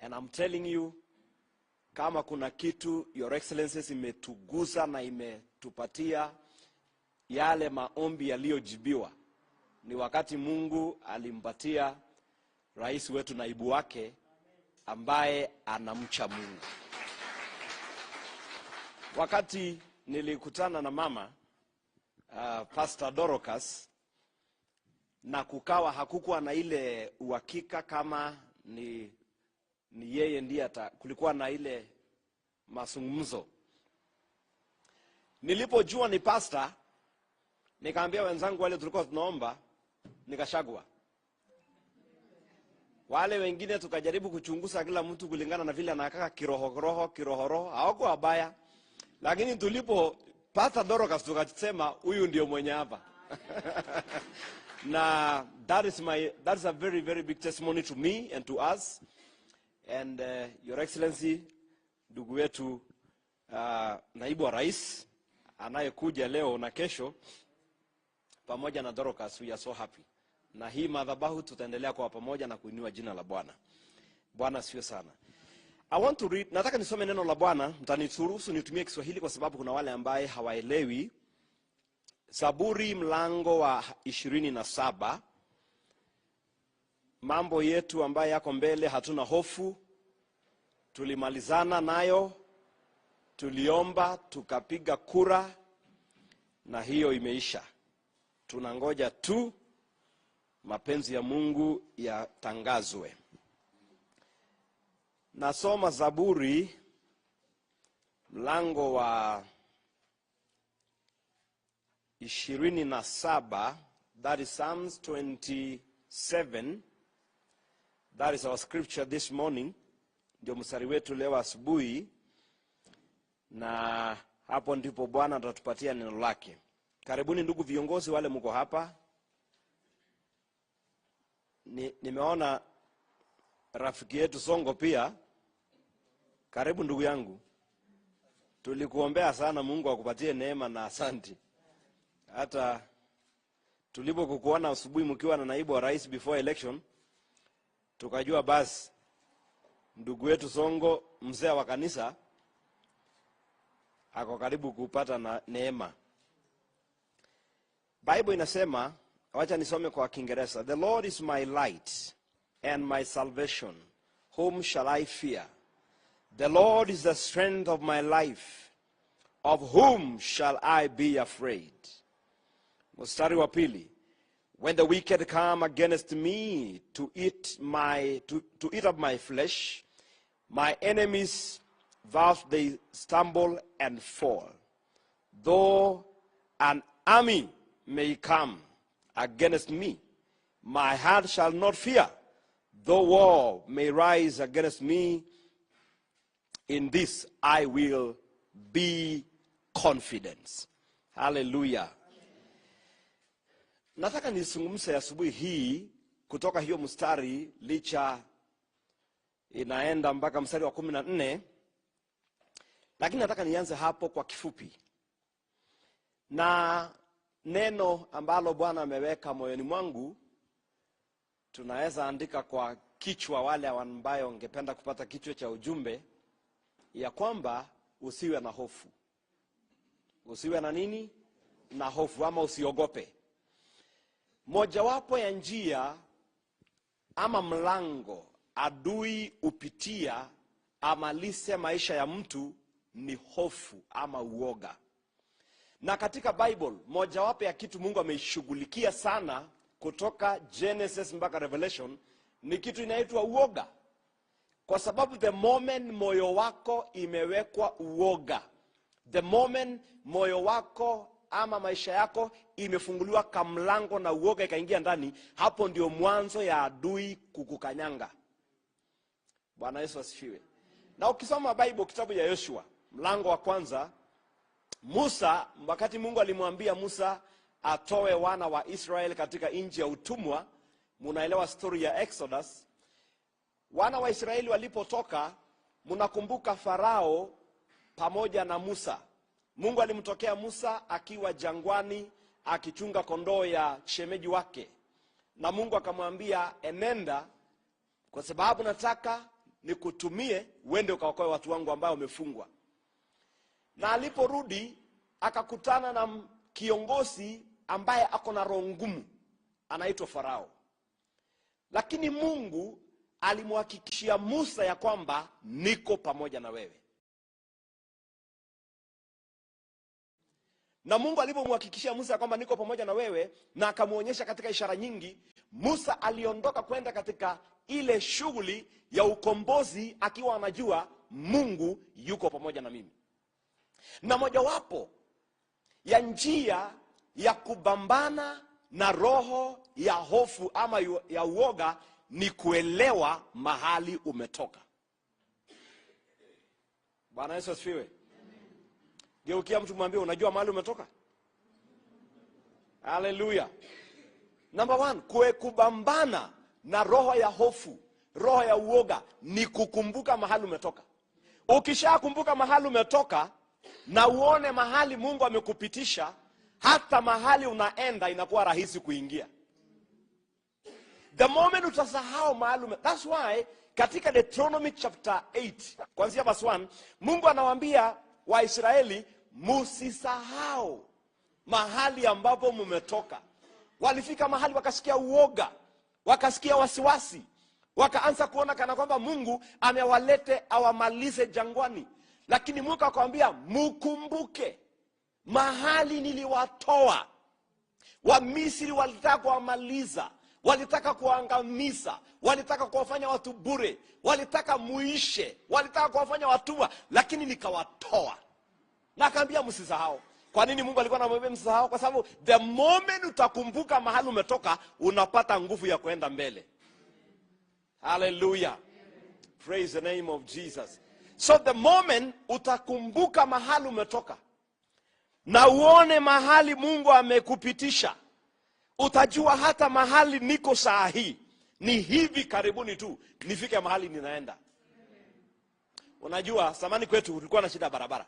And I'm telling you, kama kuna kitu Your Excellencies imetuguza na imetupatia yale maombi yaliyojibiwa, ni wakati Mungu alimpatia rais wetu naibu wake ambaye anamcha Mungu. Wakati nilikutana na mama Pastor Dorocas, na kukawa hakukuwa na ile uhakika kama ni yeye ndiye kulikuwa na ile mazungumzo. Nilipojua ni pastor, nikaambia wenzangu wale tulikuwa tunaomba, nikashagwa. Wale wengine tukajaribu kuchunguza kila mtu kulingana na vile anakaa kiroho, hawako wabaya. Lakini tulipo Pastor Dorocas tukasema huyu ndio mwenye hapa. Na that is a very, very big testimony to me and to us. And Your Excellency, ndugu wetu naibu wa rais anayekuja leo na kesho pamoja na Dorocas, we are so happy. Na hii madhabahu tutaendelea kwa pamoja na kuinua jina la Bwana. Bwana asifiwe sana. I want to read, nataka nisome neno la Bwana, mtaniruhusu nitumie Kiswahili kwa sababu kuna wale ambaye hawaelewi. Zaburi mlango wa 27. Mambo yetu ambaye yako mbele hatuna hofu. Tulimalizana nayo, tuliomba, tukapiga kura, na hiyo imeisha. Tunangoja tu mapenzi ya Mungu yatangazwe. Nasoma Zaburi mlango wa 27, that is Psalms 27. That is our scripture this morning. Ndio mstari wetu leo asubuhi, na hapo ndipo Bwana atatupatia neno lake. Karibuni ndugu viongozi wale mko hapa. Nimeona rafiki yetu Songo pia. Karibu ndugu yangu. Tulikuombea sana Mungu akupatie neema na asante. Hata tulipokuona asubuhi mkiwa na naibu wa rais before election, tukajua basi ndugu wetu Songo, mzee wa kanisa, ako karibu kupata na neema. Bible inasema, wacha nisome kwa Kiingereza. The Lord is my light and my salvation. Whom shall I fear? The Lord is the strength of my life. Of whom shall I be afraid? Mstari wa pili. When the wicked come against me to eat up my flesh, my enemies thus they stumble and fall. Though an army may come against me, my heart shall not fear. Though war may rise against me, in this I will be confident. Hallelujah. Nataka nisungumse asubuhi hii kutoka hiyo mstari, licha inaenda mpaka mstari wa 14. Lakini nataka nianze hapo kwa kifupi. Na neno ambalo Bwana ameweka moyoni mwangu, tunaweza andika kwa kichwa, wale ambao wangependa kupata kichwa cha ujumbe, ya kwamba usiwe na hofu. Usiwe na nini? Na hofu, ama usiogope. Mojawapo ya njia ama mlango adui upitia amalise maisha ya mtu ni hofu ama uoga. Na katika Bible, mojawapo ya kitu Mungu ameishughulikia sana kutoka Genesis mpaka Revelation ni kitu inaitwa uoga. Kwa sababu the moment moyo wako imewekwa uoga, the moment moyo wako ama maisha yako imefunguliwa kamlango na uoga ikaingia ndani, hapo ndio mwanzo ya adui kukukanyanga. Bwana Yesu asifiwe. Na ukisoma Bible kitabu ya Yoshua mlango wa 1, Musa, wakati Mungu alimwambia Musa atoe wana wa Israeli katika nchi ya utumwa, munaelewa story ya Exodus. Wana wa Israeli walipotoka, munakumbuka Farao pamoja na Musa. Mungu alimtokea Musa akiwa jangwani akichunga kondoo ya shemeji wake. Na Mungu akamwambia, enenda kwa sababu nataka nikutumie uende ukaokoe watu wangu ambao wamefungwa. Na aliporudi akakutana na kiongozi ambaye ako na roho ngumu, anaitwa Farao. Lakini Mungu alimhakikishia Musa ya kwamba niko pamoja na wewe. Na Mungu alipomhakikishia Musa ya kwamba niko pamoja na wewe, na akamuonyesha katika ishara nyingi, Musa aliondoka kwenda katika ile shughuli ya ukombozi akiwa anajua Mungu yuko pamoja na mimi. Na mojawapo ya njia ya kubambana na roho ya hofu ama ya uoga ni kuelewa mahali umetoka. Bwana Yesu asifiwe. Geukia mtu mwambie, unajua mahali umetoka? Hallelujah. Number 1, kubambana na roho ya hofu, roho ya uoga ni kukumbuka mahali umetoka. Ukishakumbuka mahali umetoka na uone mahali Mungu amekupitisha, hata mahali unaenda inakuwa rahisi kuingia. The moment utasahau mahali, that's why katika Deuteronomy chapter 8 kuanzia verse 1, Mungu anawaambia Waisraeli musisahau mahali ambapo mmetoka. Walifika mahali wakasikia uoga, wakasikia wasiwasi, wakaanza kuona kana kwamba Mungu amewalete awamalize jangwani. Lakini Mungu akamwambia, mkumbuke mahali niliwatoa. Wa Misri walitaka kuwamaliza, walitaka kuangamiza, walitaka kuwafanya watu bure, walitaka muishe, walitaka kuwafanya watumwa, lakini nikawatoa. Na akaambia msisahau. Kwa nini Mungu alikuwa anamwambia msisahau? Kwa sababu the moment utakumbuka mahali umetoka, unapata nguvu ya kwenda mbele. Hallelujah. Praise the name of Jesus. So the moment utakumbuka mahali umetoka na uone mahali Mungu amekupitisha, utajua hata mahali niko saa hii ni hivi karibuni tu nifike mahali ninaenda. Unajua zamani kwetu tulikuwa na shida barabara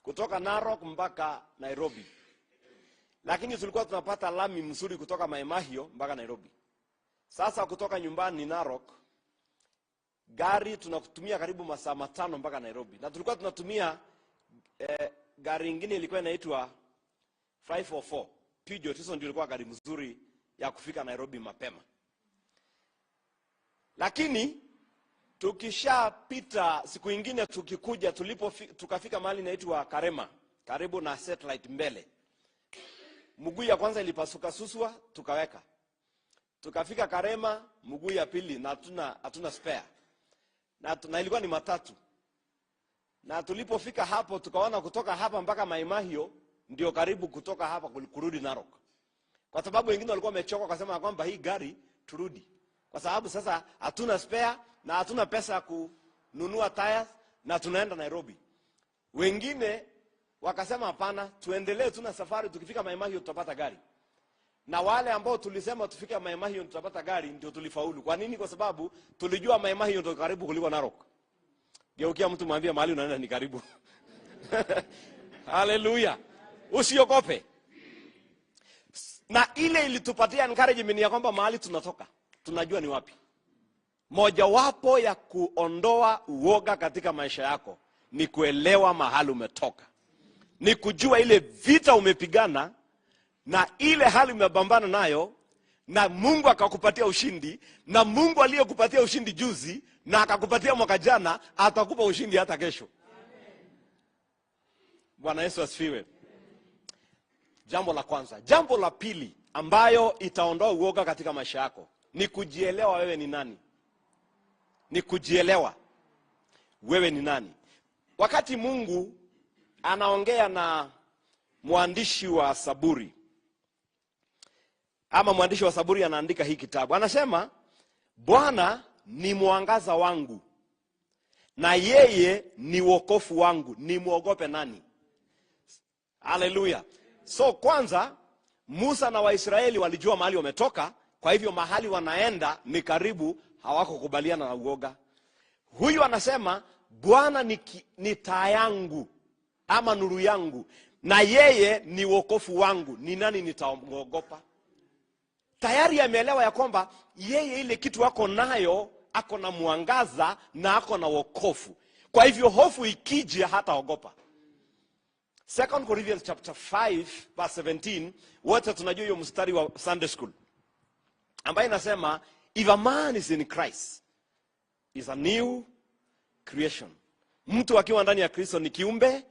kutoka Narok mpaka Nairobi, lakini tulikuwa tunapata lami mzuri kutoka Mamioro mpaka Nairobi. Sasa kutoka nyumbani Narok, gari tunakutumia karibu masaa 5 mpaka Nairobi. Na tulikuwa tunatumia gari nyingine ilikuwa inaitwa 544 Peugeot. Hizo ndio ilikuwa gari mzuri ya kufika Nairobi mapema. Lakini tukishapita siku nyingine tukikuja, tukafika mahali inaitwa Karema, karibu na Satellite mbele. Mguu ya kwanza ilipasuka susua, tukaweka. Tukafika Karema, mguu ya pili na hatuna spare. Na ilikuwa ni matatu. Na tulipofika hapo tukaona kutoka hapa mpaka Mamioro ndio karibu kutoka hapa kurudi Narok. Kwa sababu wengine walikuwa wamechoka, wakasema kwamba hii gari turudi. Kwa sababu sasa hatuna spare na hatuna pesa ya kununua tires na tunaenda Nairobi. Wengine wakasema hapana, tuendelee tuna safari, tukifika Mamioro tutapata gari. Na wale ambao tulisema tufike Mamioro tutapata gari ndio tulifaulu. Kwa nini? Kwa sababu tulijua Mamioro ndio karibu kuliko Narok. Geukia mtu mwambie mahali unaenda ni karibu. Hallelujah. Usiogope. Na ile ilitupatia encouragement ya kwamba mahali tunatoka tunajua ni wapi. Mojawapo ya kuondoa uoga katika maisha yako ni kuelewa mahali umetoka. Ni kujua ile vita umepigana na ile hali umepambana nayo, na Mungu akakupatia ushindi, na Mungu aliyekupatia ushindi juzi na akakupatia mwaka jana atakupa ushindi hata kesho. Bwana Yesu asifiwe. Jambo la kwanza. Jambo la pili ambayo itaondoa uoga katika maisha yako ni kujielewa wewe ni nani. Ni kujielewa wewe ni nani. Wakati Mungu anaongea na mwandishi wa Zaburi, ama mwandishi wa Zaburi anaandika hii kitabu, anasema Bwana ni mwangaza wangu na yeye ni wokovu wangu, ni muogope nani? Hallelujah. So kwanza Musa na Waisraeli walijua mahali wametoka, kwa hivyo mahali wanaenda ni karibu, hawakukubaliana na uoga. Huyu anasema Bwana ni taa yangu ama nuru yangu na yeye ni wokovu wangu, ni nani nitamuogopa? Tayari ameelewa ya kwamba yeye ile kitu wako nayo ako na mwangaza na ako na wokovu. Kwa hivyo hofu ikija hata ogopa. 2 Corinthians chapter 5 verse 17, wote tunajua hiyo mstari wa Sunday school, ambaye inasema if a man is in Christ is a new creation. Mtu akiwa ndani ya Kristo ni kiumbe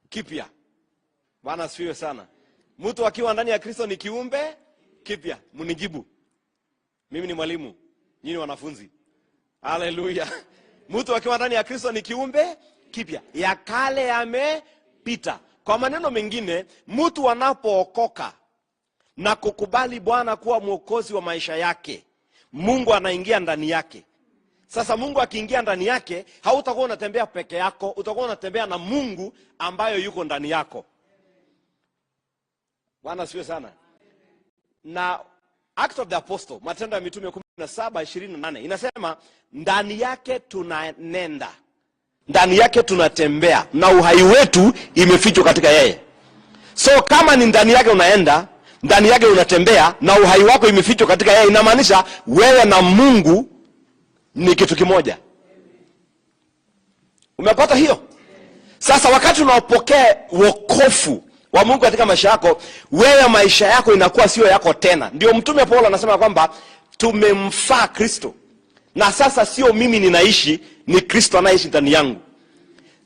kipya. Bwana asifiwe sana. Mtu akiwa ndani ya Kristo ni kiumbe kipya. Mnijibu. Mimi ni mwalimu, nyinyi wanafunzi. Haleluya. Mtu akiwa ndani ya Kristo ni kiumbe kipya. Ya kale yamepita. Kwa maneno mengine, mtu anapookoka na kukubali Bwana kuwa mwokozi wa maisha yake, Mungu anaingia ndani yake. Sasa Mungu akiingia ndani yake, hautakuwa unatembea peke yako, utakuwa unatembea na Mungu ambayo yuko ndani yako. Bwana asifiwe sana. Na Acts of the Apostle, Matendo ya Mitume 17:28 inasema ndani yake tunanenda, ndani yake tunatembea, na uhai wetu imefichwa katika yeye. So kama ni ndani yake unaenda, ndani yake unatembea, na uhai wako imefichwa katika yeye, inamaanisha wewe na Mungu ni kitu kimoja. Umepata hiyo? Sasa wakati unaopokea wokovu wa Mungu katika maisha yako, wewe maisha yako inakuwa sio yako tena. Ndio mtume Paulo anasema kwamba tumemfaa Kristo. Na sasa sio mimi ninaishi, ni Kristo anaishi ndani yangu.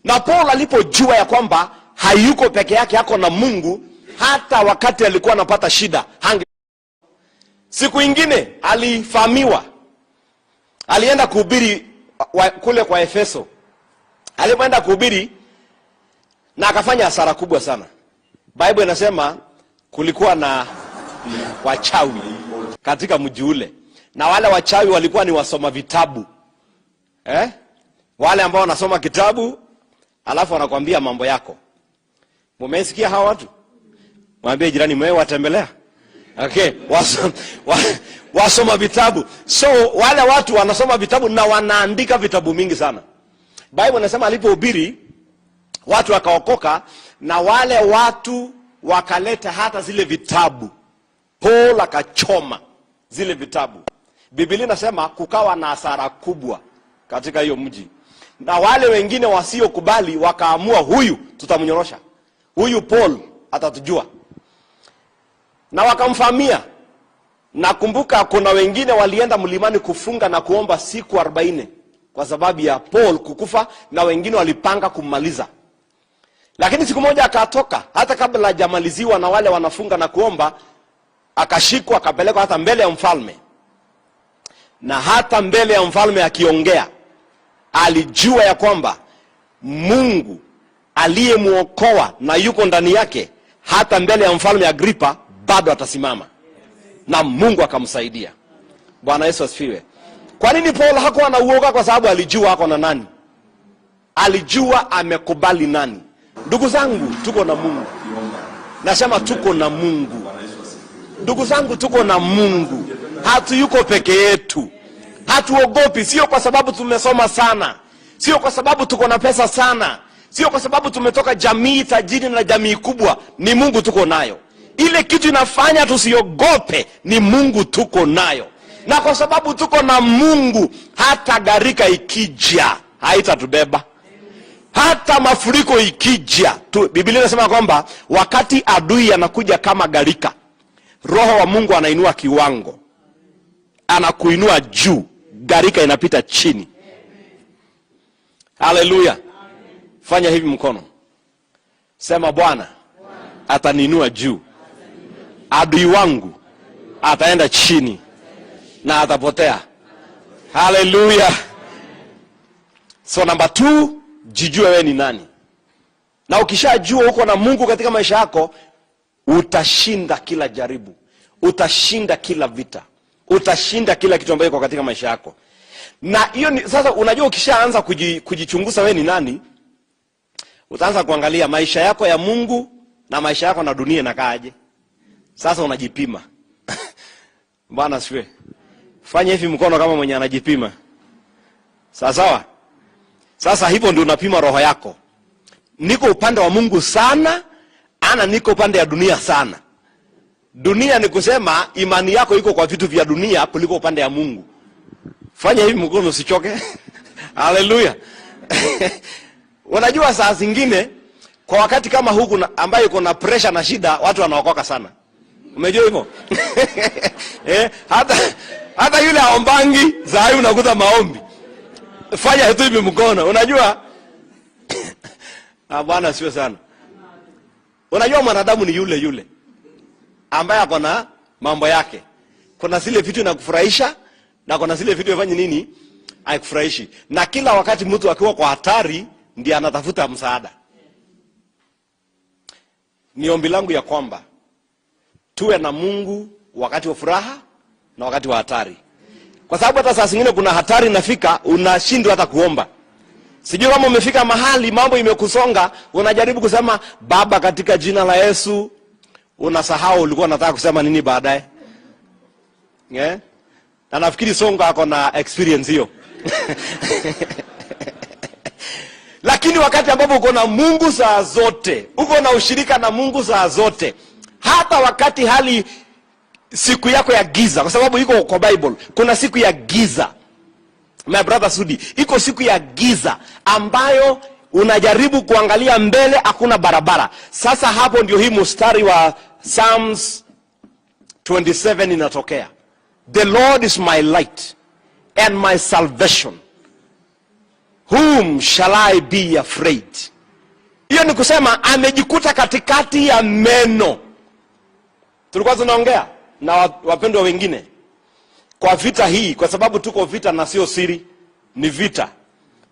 Na Paulo alipojua ya kwamba hayuko peke yake, yako na Mungu, hata wakati alikuwa anapata shida, siku ingine alifahamiwa. Alienda kuhubiri kule kwa Efeso. Alipoenda kuhubiri na akafanya hasara kubwa sana. Bible inasema kulikuwa na wachawi katika mji ule. Na wale wachawi walikuwa ni wasoma vitabu. Wale ambao wanasoma kitabu alafu wanakuambia mambo yako. Mumesikia hawa watu? Mwambie jirani, mwewe watembelea. Okay, wasoma vitabu. So wale watu wanasoma vitabu na wanaandika vitabu mingi sana. Bible inasema alipohubiri watu wakaokoka, na wale watu wakaleta hata zile vitabu. Paul akachoma zile vitabu. Biblia inasema kukawa na hasara kubwa katika hiyo mji. Na wale wengine wasiokubali wakaamua, huyu tutamnyorosha, huyu Paul atatujua. Na wakamfamia. Nakumbuka kuna wengine walienda mlimani kufunga na kuomba siku 40 kwa sababu ya Paul kukufa, na wengine walipanga kummaliza. Lakini siku moja akatoka, hata kabla hajamaliziwa na wale wanafunga na kuomba, akashikwa akapelekwa hata mbele ya mfalme. Na hata mbele ya mfalme akiongea, alijua ya kwamba Mungu aliyemuokoa na yuko ndani yake, hata mbele ya mfalme Agripa bado atasimama. Na Mungu akamsaidia. Bwana Yesu asifiwe. Kwa nini Paul hakuwa na uoga? Kwa sababu alijua ako na nani. Alijua amekubali nani. Ndugu zangu, tuko na Mungu. Nasema tuko na Mungu. Ndugu zangu, tuko na Mungu. Hatuyuko peke yetu. Hatuogopi, sio kwa sababu tumesoma sana, sio kwa sababu tuko na pesa sana, sio kwa sababu tumetoka jamii tajiri na jamii kubwa. Ni Mungu tuko nayo. Ile kitu inafanya tusiogope ni Mungu tuko nayo. Na kwa sababu tuko na Mungu, hata gharika ikija haitatubeba. Hata mafuriko ikija, Biblia inasema kwamba wakati adui anakuja kama gharika, Roho wa Mungu anainua kiwango, anakuinua juu, gharika inapita chini. Haleluya. Fanya hivi mkono, sema Bwana ataniinua juu, adui wangu ataenda chini na atapotea. Haleluya. So number 2, jijue wewe ni nani. Na ukishajua uko na Mungu katika maisha yako, utashinda kila jaribu, utashinda kila vita, utashinda kila kitu ambacho iko katika maisha yako. Na hiyo ni sasa, unajua ukishaanza kujichunguza wewe ni nani, utaanza kuangalia maisha yako ya Mungu na maisha yako na dunia inakaaje. Sasa unajipima. Bwana asifiwe. Fanya hivi mkono kama mwenye anajipima. Sawa? Sasa hivyo ndio unapima roho yako. Niko upande wa Mungu sana, ana niko upande ya dunia sana. Dunia ni kusema imani yako iko kwa vitu vya dunia kuliko upande ya Mungu. Fanya hivi mkono usichoke. Haleluya. Unajua saa zingine kwa wakati kama huu ambayo kuna pressure na shida, watu wanaokoka sana. Umejua hivyo? Hata yule aombangi zai unakuta maombi. Fanya tu hivi mkono. Unajua? Bwana sio sana. Unajua mwanadamu ni yule ambaye ako na mambo yake. Kuna zile vitu inakufurahisha na kuna zile vitu vinafanya nini? Haikufurahishi. Na kila wakati mtu akiwa kwa hatari ndiye anatafuta msaada. Ni ombi langu ya kwamba tuwe na Mungu wakati wa furaha na wakati wa hatari. Kwa sababu hata saa zingine kuna hatari inafika, unashindwa hata kuomba. Sijui kama umefika mahali mambo imekusonga, unajaribu kusema Baba katika jina la Yesu, unasahau ulikuwa unataka kusema nini baadaye. Na nafikiri Songa ako na experience hiyo. Lakini wakati ambapo uko na Mungu saa zote, uko na ushirika na Mungu saa zote, hata wakati hali siku yako ya giza, kwa sababu iko kwa Bible, kuna siku ya giza. My brother Sudi, iko siku ya giza ambayo unajaribu kuangalia mbele, hakuna barabara. Sasa hapo ndio hii mstari wa Psalms 27 inatokea. The Lord is my light and my salvation. Whom shall I be afraid? Hiyo ni kusema amejikuta katikati ya meno. Tulikuwa tunaongea na wapendwa wengine kwa vita hii, kwa sababu tuko vita na sio siri, ni vita.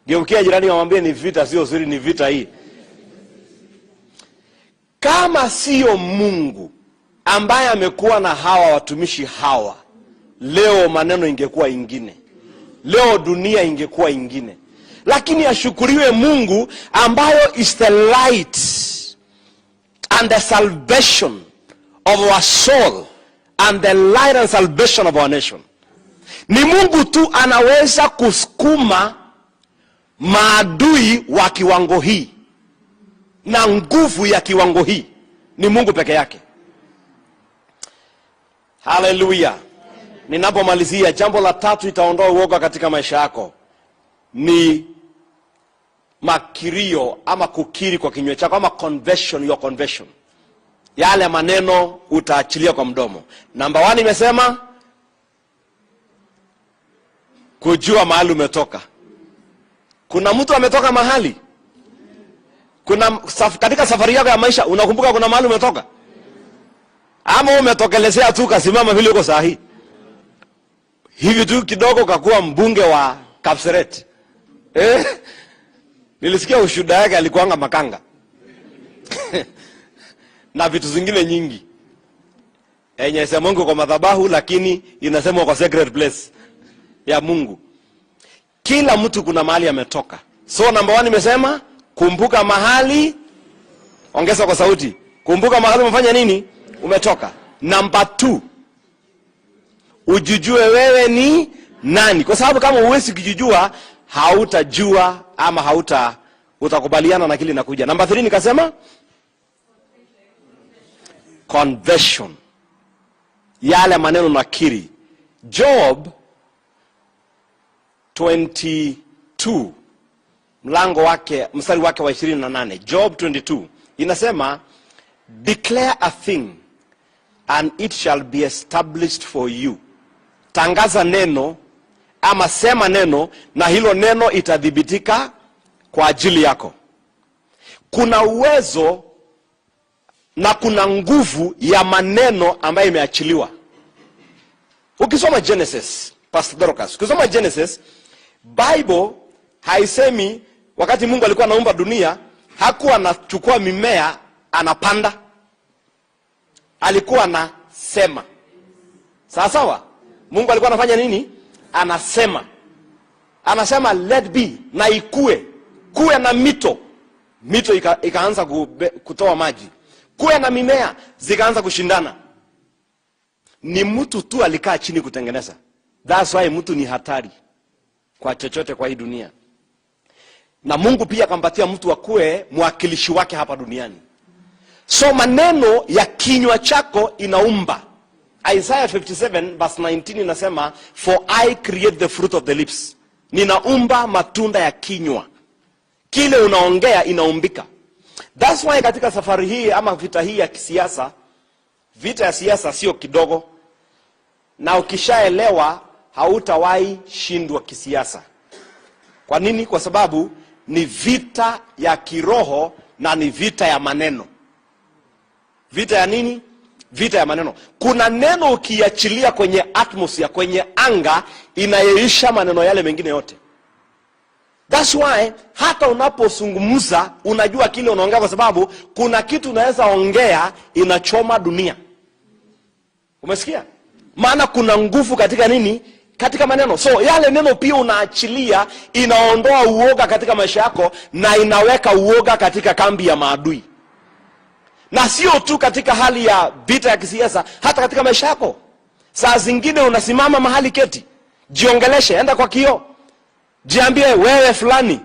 Geukia jirani mwambie ni vita sio siri, ni vita hii. Kama sio Mungu ambaye amekuwa na hawa watumishi hawa, leo maneno ingekuwa ingine. Leo dunia ingekuwa ingine. Lakini ashukuriwe Mungu ambayo is the light and the salvation of our soul and the light and salvation of our nation. Ni Mungu tu anaweza kusukuma maadui wa kiwango hii na nguvu ya kiwango hii. Ni Mungu peke yake. Hallelujah. Ninapomalizia, jambo la tatu itaondoa uoga katika maisha yako ni makirio ama kukiri kwa kinywa chako, ama conversion, your conversion. Yale maneno utaachilia kwa mdomo. Namba 1 imesema kujua mahali umetoka. Kuna mtu ametoka mahali? Katika safari yako ya maisha unakumbuka kuna mahali umetoka? Ama umetokelezea tu kasimama vile uko sahihi? Hivi tu kidogo kakuwa mbunge wa Kapseret. Nilisikia ushuhuda yake, alikuanga makanga. Na vitu zingine nyingi. Sema Mungu kwa madhabahu, lakini inasemwa kwa secret place ya Mungu. Kila mtu kuna mahali ametoka. So namba 1 nimesema kumbuka mahali, ongeza kwa sauti, kumbuka mahali umefanya nini? Umetoka. Namba 2, ujijue wewe ni nani. Kwa sababu kama huwezi kujijua, hautajua ama utakubaliana na kile inakuja. Namba 3 nikasema conversion. Yale maneno nakiri. Job 22 mlango wake, mstari wake wa 28. Job 22 inasema declare a thing and it shall be established for you. Tangaza neno ama sema neno na hilo neno itadhibitika kwa ajili yako. Kuna uwezo na kuna nguvu ya maneno ambayo imeachiliwa. Ukisoma Genesis, Pastor Dorcas, ukisoma Genesis, Bible haisemi wakati Mungu alikuwa anaumba dunia hakuwa anachukua mimea anapanda. Alikuwa anasema. Sawa? Mungu alikuwa anafanya nini? Anasema. Anasema let be, na ikue. Kuwe na mito. Mito ikaanza kutoa maji. Kuwe na mimea zikaanza kushindana. Ni mtu tu alikaa chini kutengeneza. That's why mtu ni hatari kwa chochote kwa hii dunia. Na Mungu pia akampatia mtu akue mwakilishi wake hapa duniani. So maneno ya kinywa chako inaumba. Isaiah 57 verse 19 inasema, for I create the fruit of the lips. Ninaumba matunda ya kinywa. Kile unaongea inaumbika. That's why katika safari hii ama vita hii ya kisiasa, vita ya siasa sio kidogo. Na ukishaelewa hautawahi shindwa kisiasa. Kwa nini? Kwa sababu ni vita ya kiroho na ni vita ya maneno. Vita ya nini? Vita ya maneno. Kuna neno ukiachilia kwenye atmosphere, kwenye anga, inayeisha maneno yale mengine yote. That's why hata unapozungumza unajua kile unaongea, kwa sababu kuna kitu unaweza ongea inachoma dunia. Umesikia? Maana kuna nguvu katika nini? Katika maneno. So yale neno pia unaachilia, inaondoa uoga katika maisha yako na inaweka uoga katika kambi ya maadui. Na sio tu katika hali ya vita ya kisiasa, hata katika maisha yako. Saa zingine unasimama mahali keti, jiongeleshe, enda kwa kioo. Jiambie wewe fulani,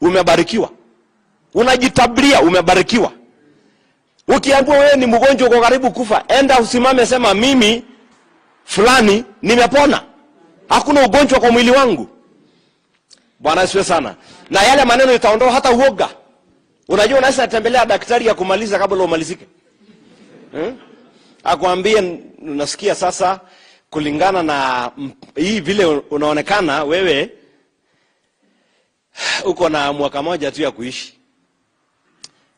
umebarikiwa. Unajitabria umebarikiwa. Ukiambiwa wewe ni mgonjwa uko karibu kufa, enda usimame sema mimi fulani nimepona. Hakuna ugonjwa kwa mwili wangu. Bwana asifiwe sana. Na yale maneno itaondoa hata uoga. Unajua unaweza tembelea daktari ya kumaliza kabla umalizike. Akwambie unasikia sasa kulingana na hii vile unaonekana wewe uko na mwaka moja tu ya kuishi.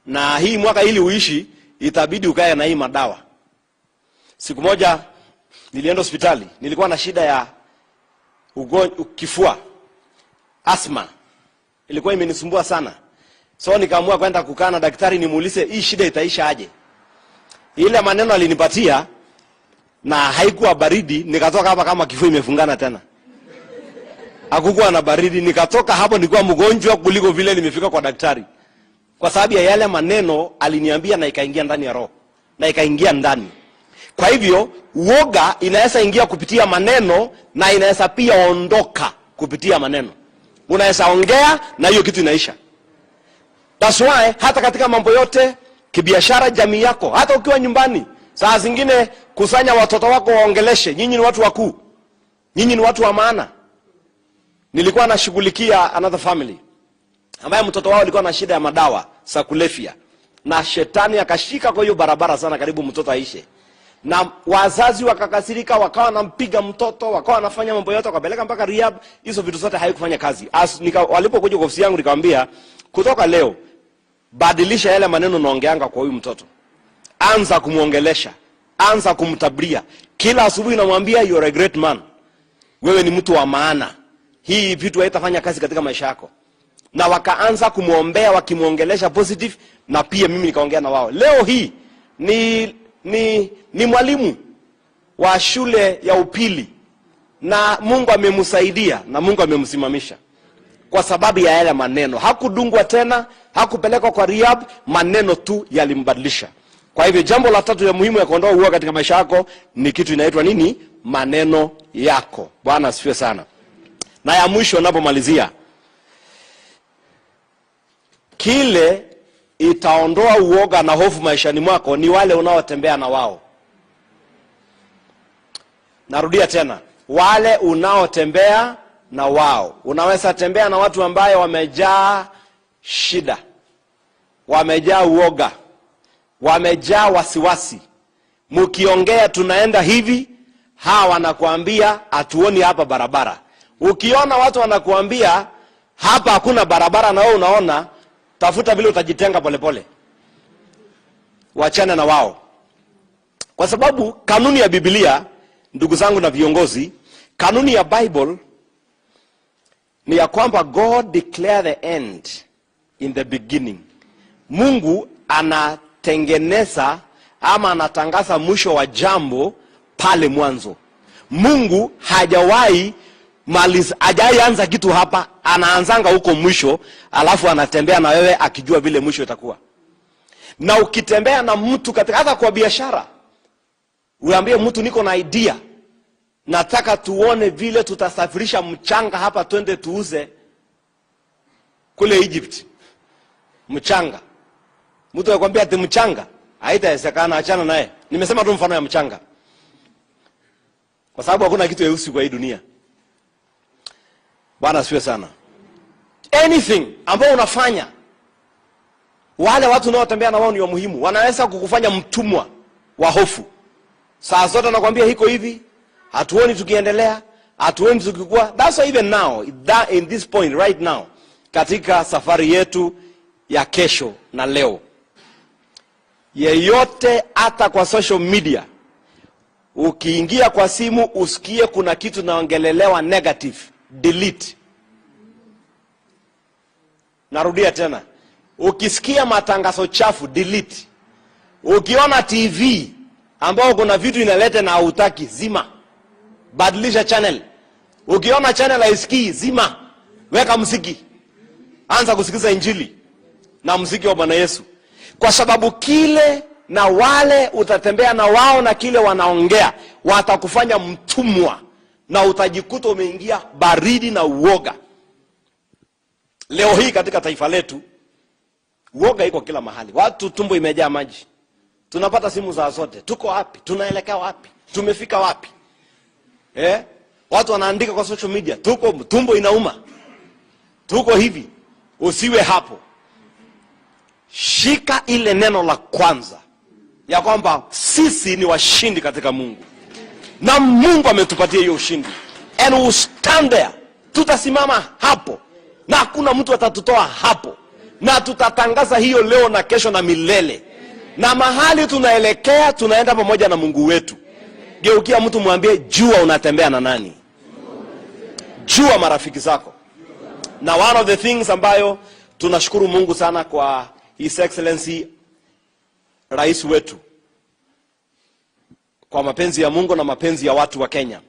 Na hii mwaka ili uishi itabidi ukae na hii madawa. Siku moja nilienda hospitali, nilikuwa na shida ya kifua, asma. Ilikuwa imenisumbua sana. So nikaamua kwenda kukaa na daktari nimuulize hii shida itaisha aje. Ile maneno alinipatia na haikuwa baridi, nikatoka hapa kama kifua imefungana tena. Hakukuwa na baridi, nikatoka hapo nilikuwa mgonjwa kuliko vile nimefika kwa daktari. Kwa sababu ya yale maneno aliniambia na ikaingia ndani ya roho. Na ikaingia ndani. Kwa hivyo uoga inaweza ingia kupitia maneno na inaweza pia ondoka kupitia maneno. Unaweza ongea na hiyo kitu inaisha. That's why hata katika mambo yote, kibiashara, jamii yako, hata ukiwa nyumbani, saa zingine kusanya watoto wako waongeleshe, nyinyi ni watu wakuu. Nyinyi ni watu wa maana. Nilikuwa nashughulikia another family ambaye mtoto wao alikuwa na shida ya madawa za kulevya. Na shetani akashika kwa hiyo barabara sana karibu mtoto aishe. Na wazazi wakakasirika, wakawa wanampiga mtoto, wakawa wanafanya mambo yote, wakapeleka mpaka rehab. Hizo vitu zote haikufanya kazi. Walipokuja kwa ofisi yangu nikamwambia, kutoka leo badilisha yale maneno unaongeanga kwa huyu mtoto. Anza kumuongelesha, anza kumtabria. Kila asubuhi namwambia you are a great man. Wewe ni mtu wa maana. Hii vitu haitafanya kazi katika maisha yako. Na wakaanza kumuombea, wakimuongelesha positive, na pia mimi nikaongea na wao. Leo hii ni mwalimu wa shule ya upili, na Mungu amemsaidia na Mungu amemsimamisha kwa sababu ya yale maneno. Hakudungwa tena, hakupelekwa kwa rehab, maneno tu yalimbadilisha. Kwa hivyo jambo la tatu ya muhimu ya kuondoa uoga katika maisha yako ni kitu inaitwa nini? Maneno yako. Bwana asifiwe sana. Na ya mwisho ninapomalizia, kile itaondoa uoga na hofu maishani mwako ni wale unaotembea na wao. Narudia tena, wale unaotembea na wao. Unaweza tembea na watu ambao wamejaa shida, wamejaa uoga, wamejaa wasiwasi. Mkiongea tunaenda hivi, hawa wanakuambia hatuoni hapa barabara. Ukiona watu wanakuambia hapa hakuna barabara na wewe unaona, tafuta vile utajitenga polepole. Wachana na wao. Kwa sababu kanuni ya Biblia, ndugu zangu na viongozi, kanuni ya Bible ni ya kwamba God declare the end in the beginning. Mungu anatengeneza ama anatangaza mwisho wa jambo pale mwanzo. Mungu hajawahi anza kitu hapa, anaanzanga huko mwisho, alafu anatembea na wewe akijua vile mwisho itakuwa. Na ukitembea na mtu katika hata kwa biashara, uambie mtu niko na idea, nataka tuone vile tutasafirisha mchanga hapa twende tuuze kule Egypt. Mchanga. Mtu anakuambia ati mchanga, Haitawezekana, achana naye. Nimesema tu mfano ya mchanga. Kwa sababu hakuna kitu yeusi kwa hii dunia. Bwana asifiwe sana. Anything ambao unafanya, wale watu unaotembea na wao ni wa muhimu. Wanaweza kukufanya mtumwa wa hofu. Saa zote nakwambia hiko hivi, hatuoni tukiendelea, hatuoni tukikua. That's why even now, in this point right now, katika safari yetu ya kesho na leo, yeyote hata kwa social media, ukiingia kwa simu usikie kuna kitu naongelelewa negative, delete. Narudia tena, ukisikia matangazo chafu, delete. Ukiona TV ambao kuna vitu inaleta na hautaki, zima. Badilisha channel. Ukiona channel haisikii, zima. Weka muziki. Anza kusikiza injili na muziki wa Bwana Yesu. Kwa sababu kile na wale utatembea na wao na kile wanaongea, watakufanya mtumwa na utajikuta umeingia baridi na uoga. Leo hii katika taifa letu, uoga iko kila mahali. Watu tumbo imejaa maji. Tunapata simu za zote. Tuko wapi? Tunaelekea wapi? Tumefika wapi? Watu wanaandika kwa social media, tuko tumbo inauma. Tuko hivi. Usiwe hapo. Shika ile neno la kwanza ya kwamba sisi ni washindi katika Mungu. Na Mungu ametupatia hiyo ushindi. And we'll stand there. Tutasimama hapo. Na hakuna mtu atatutoa hapo. Na tutatangaza hiyo leo na kesho na milele. Na mahali tunaelekea, tunaenda pamoja na Mungu wetu. Geukia mtu mwambie, jua unatembea na nani. Jua marafiki zako. Na one of the things ambayo tunashukuru Mungu sana kwa His Excellency Rais wetu, kwa mapenzi ya Mungu na mapenzi ya watu wa Kenya,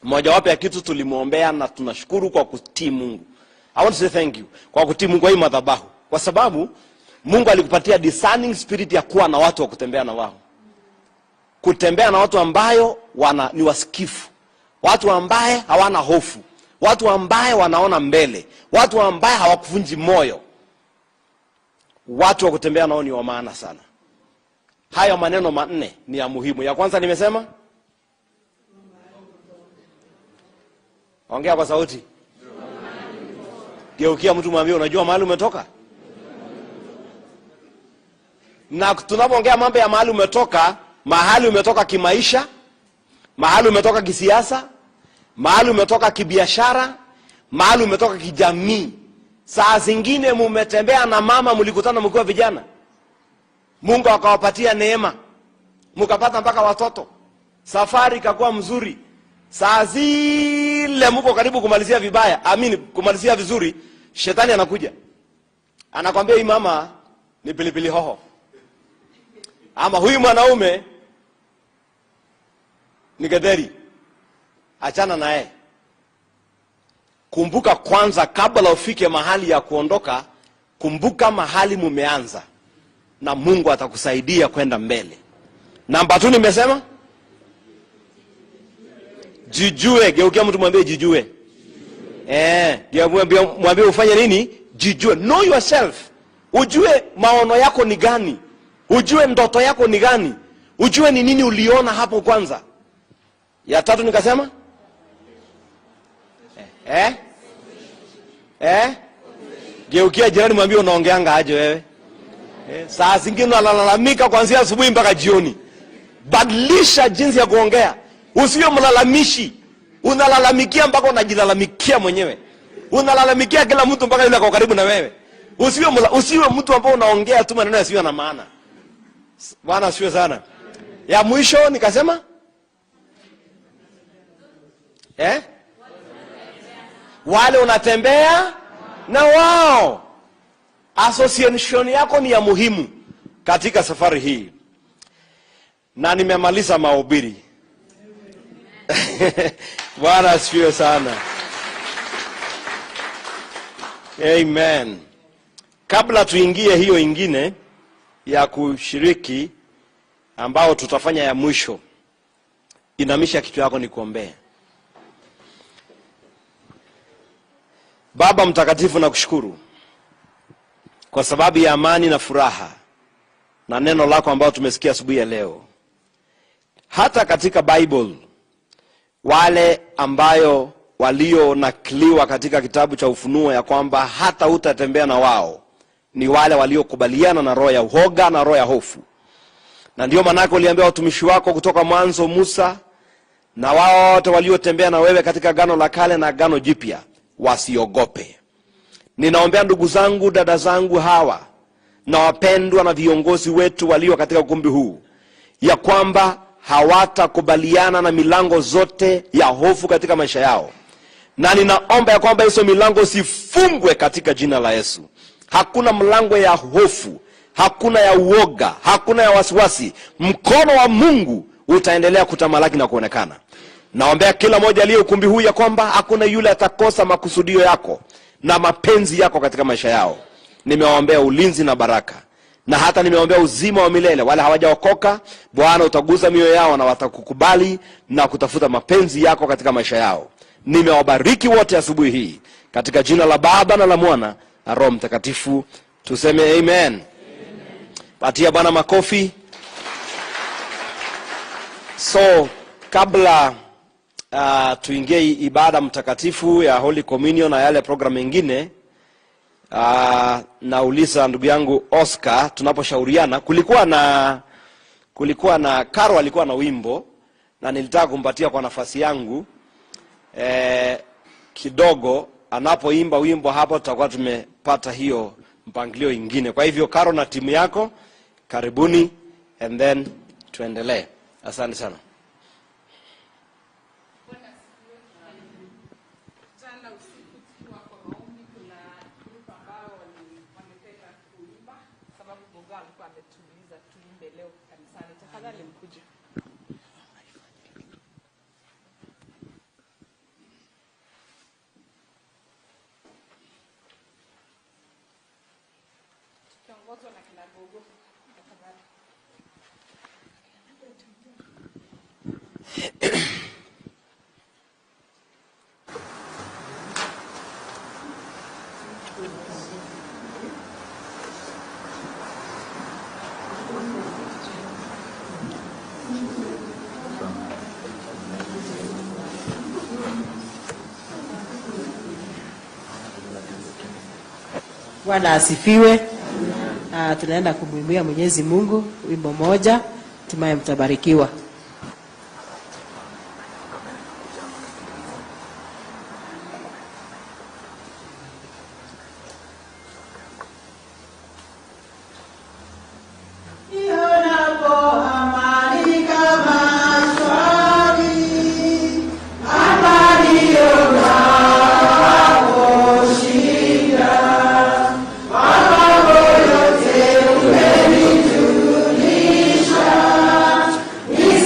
moja wapo ya kitu tulimuombea na tunashukuru kwa kutii Mungu. I want to say thank you kwa kutii Mungu kwa hii madhabahu. Kwa sababu Mungu alikupatia discerning spirit ya kuwa na watu wa kutembea na wao. Kutembea na watu ambayo ni wasikifu. Watu ambaye hawana hofu. Watu ambaye wanaona mbele. Watu ambaye hawakuvunji moyo. Watu wa kutembea nao ni wa maana sana. Hayo maneno manne ni ya muhimu. Ya kwanza nimesema? Ongea kwa sauti. Geukia mtu mwambie, unajua mahali umetoka? Na tunapoongea mambo ya mahali umetoka kimaisha, mahali umetoka kisiasa, mahali umetoka kibiashara, mahali umetoka kijamii. Saa zingine mumetembea na mama, mlikutana mkiwa vijana, Mungu akawapatia neema, mkapata mpaka watoto, safari ikakuwa mzuri. Saa zile mko karibu kumalizia vibaya, kumalizia vizuri, shetani anakuja. Anakwambia hii mama ni pilipili hoho. Ama huyu mwanaume ni getheri. Achana naye. Kumbuka kwanza, kabla ufike mahali ya kuondoka, kumbuka mahali mumeanza. Na Mungu atakusaidia kwenda mbele. Namba 2 nimesema? Jijue. Geukia mtu mwambie jijue. Mwambie ufanye nini? Jijue. Know yourself. Ujue maono yako ni gani. Ujue ndoto yako ni gani. Ujue ni nini uliona hapo kwanza. Ya 3 nikasema? Geukia jirani mwambie unaongeanga aje wewe. Saa zingine unalalamika kuanzia asubuhi mpaka jioni. Badilisha jinsi ya kuongea. Usiwe mlalamishi. Unalalamikia mpaka unajilalamikia mwenyewe. Unalalamikia kila mtu mpaka yule ako karibu na wewe. Usiwe mtu ambaye unaongea tu maneno yasiyo na maana. Bwana asifiwe sana. Ya mwisho nikasema? Wale unatembea na wao. Association yako ni ya muhimu katika safari hii. Na nimemaliza mahubiri. Bwana asifiwe sana. Amen. Kabla tuingie hiyo ingine ya kushiriki ambao tutafanya ya mwisho, inamisha kichwa yako nikuombee. Baba mtakatifu, nakushukuru kwa sababu ya amani na furaha na neno lako ambao tumesikia asubuhi ya leo. Hata katika Bible wale ambayo walio nakiliwa katika kitabu cha Ufunuo ya kwamba hata hutatembea na wao ni wale waliokubaliana na roho ya uhoga na roho ya hofu. Na ndio maana uliambia watumishi wako kutoka mwanzo Musa na wao wote waliotembea na wewe katika Agano la Kale na Agano Jipya wasiogope. Ninaombea ndugu zangu, dada zangu hawa na wapendwa na viongozi wetu walio katika ukumbi huu ya kwamba hawatakubaliana na milango zote ya hofu katika maisha yao. Na ninaomba ya kwamba hizo milango sifungwe katika jina la Yesu. Hakuna mlango ya hofu, hakuna ya uoga, hakuna ya wasiwasi. Mkono wa Mungu utaendelea kutamalaki na kuonekana. Naombea kila mmoja aliye ukumbi huu ya kwamba hakuna yule atakosa makusudio yako na mapenzi yako katika maisha yao. Nimewaombea ulinzi na baraka. Na hata nimeombea uzima wa milele. Wale hawajaokoka, Bwana utaguza mioyo yao na watakukubali na kutafuta mapenzi yako katika maisha yao. Nimewabariki wote asubuhi hii katika jina la Baba na la Mwana na Roho Mtakatifu. Tuseme amen. Patia Bwana makofi. So kabla tuingie ibada mtakatifu ya Holy Communion na yale program mengine, nauliza ndugu yangu Oscar, tunaposhauriana kulikuwa na Karo alikuwa na wimbo na nilitaka kumpatia kwa nafasi yangu kidogo. Anapoimba wimbo hapo tutakuwa tumepata hiyo mpangilio ingine. Kwa hivyo Karo na timu yako karibuni, and then tuendelee. Asante sana. Bwana asifiwe. Tunaenda kumwimbia Mwenyezi Mungu wimbo moja, hatimaye mtabarikiwa. Yes.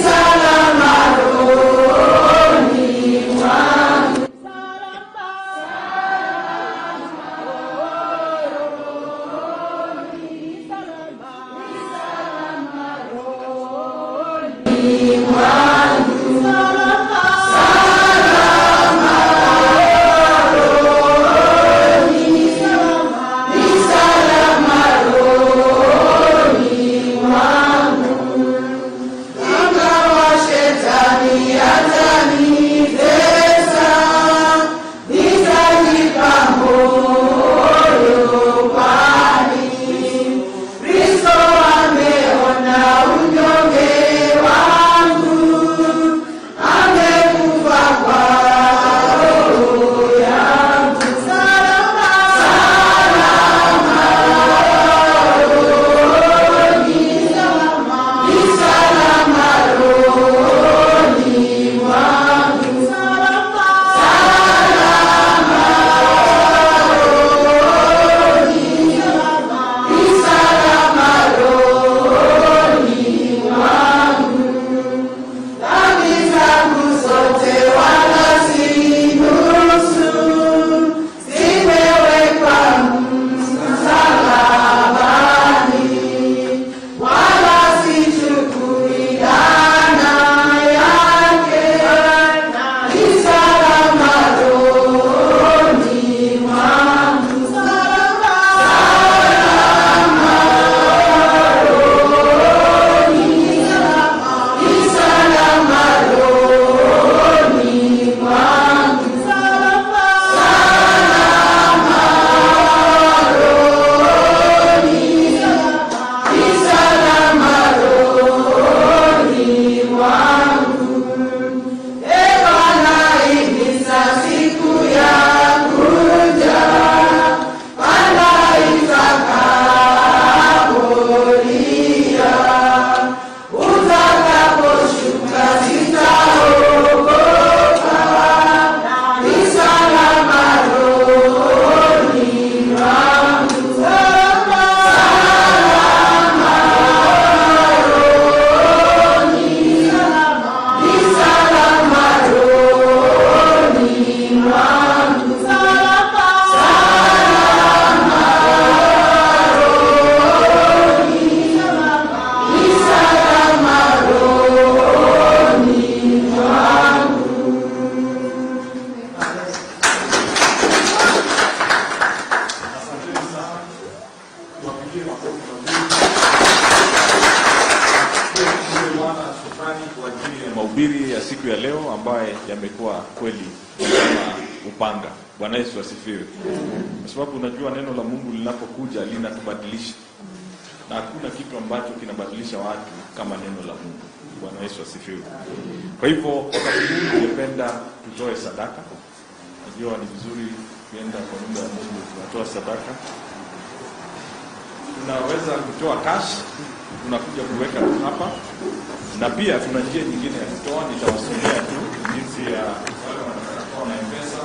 siku ya leo ambaye yamekuwa kweli kama upanga. Bwana Yesu asifiwe. Kwa sababu unajua neno la Mungu linapokuja linatubadilisha. Na hakuna kitu ambacho kinabadilisha watu kama neno la Mungu. Bwana Yesu asifiwe. Kwa hivyo wakati huu ningependa tutoe sadaka. Najua ni vizuri kuenda kwa nyumba ya Mungu tunatoa sadaka. Tunaweza kutoa cash, tunakuja kuweka hapa. Na pia tuna njia nyingine ya kutoa, nitawasomea tu jinsi ya wale wanataka kutoa na M-Pesa.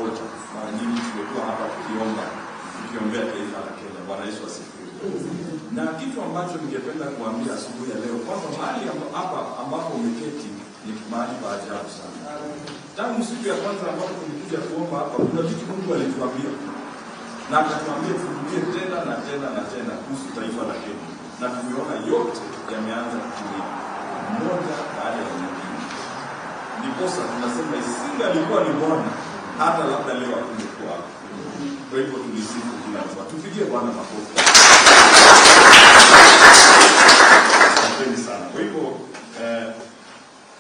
altar. Mara nyingi tumekuwa hapa tukiombea taifa la Kenya. Bwana Yesu asifiwe. Na kitu ambacho ningependa kuambia asubuhi ya leo kwamba mahali hapa ambapo umeketi ni mahali pa ajabu sana. Tangu siku ya kwanza ambapo tulikuja kuomba hapa, kuna vitu Mungu alituambia. Na akatuambia turudie tena na tena na tena kuhusu taifa la Kenya. Na tumeona yote yameanza kutimia. Mmoja baada ya mwingine. Ndiposa tunasema isinga alikuwa ni Bwana, hata labda leo hakungekuwa hapa. Kwa hivyo tulisifu kila mtu. Tupigie Bwana makofi. Asante sana. Kwa hivyo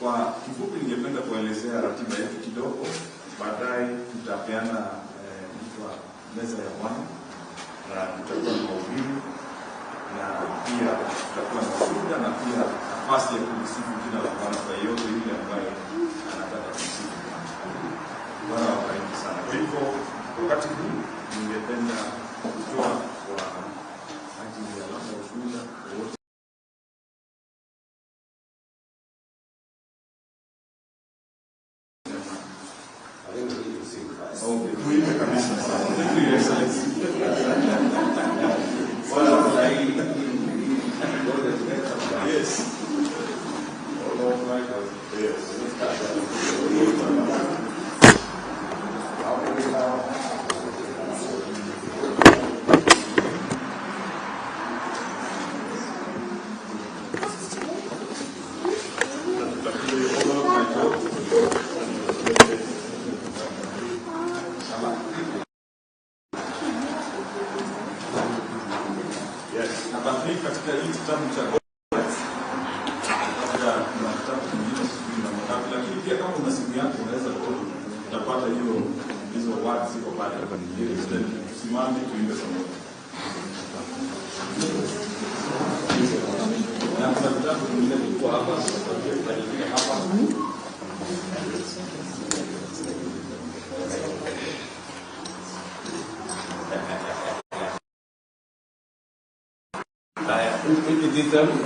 kwa kifupi ningependa kuelezea ratiba yetu kidogo. Baadaye tutapeana meza ya Bwana na tutakuwa na mahubiri na pia tutakuwa na shuhuda na pia nafasi ya kusifu jina la Bwana kwa yote yule ambaye anataka kusifu. Bwana awabariki sana. Kwa hivyo wakati huu ningependa kutoa kwa ajili ya shuhuda wote.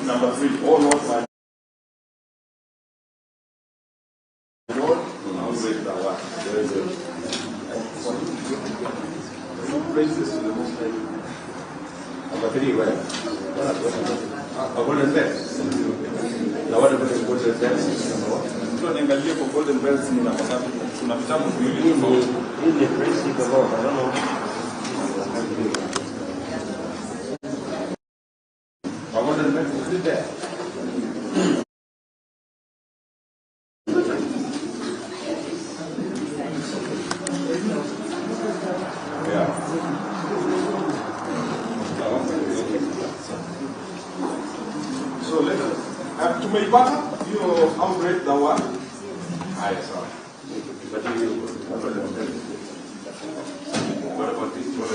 Number 3, oh Lord, my Lord, how great thou art. There is a praises to the Most High. Number 3, where? A golden bell. Now what about the golden bells? Tunaangalia kwa golden bells ni namba ngapi? Kuna vitabu viwili tofauti. Hii ni praise the Lord. I don't know. There. Yeah. So let us tumeipata hiyo how great thou art. Haya sawa. What about this one?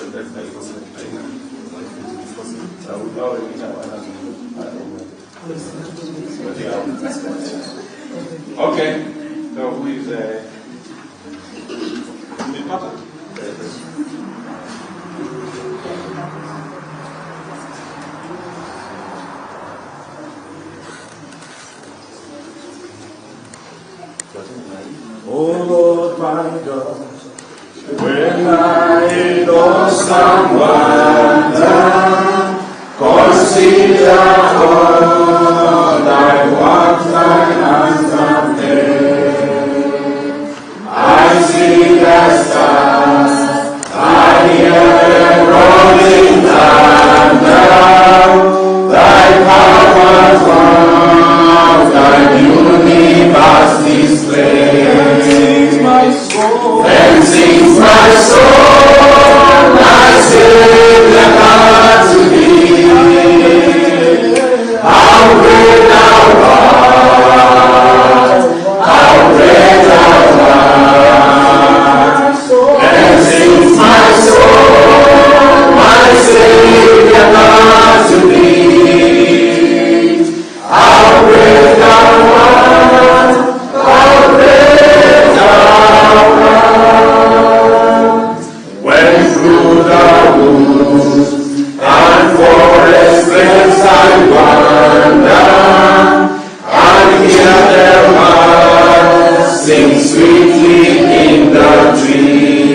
Okay, so who is oh Lord my God, when I lost someone down, consider all thy works, thy hands have made. I see the stars, I hear the rolling thunder, thy powers wow, thy universe displays. Then sings my soul, my Savior God to thee. How great thou art, how great thou art. Then sings my soul, my Savior God to thee. How great thou art, how great thou art. When through the woods and forest glades I wander, and hear the birds sing sweetly in the trees.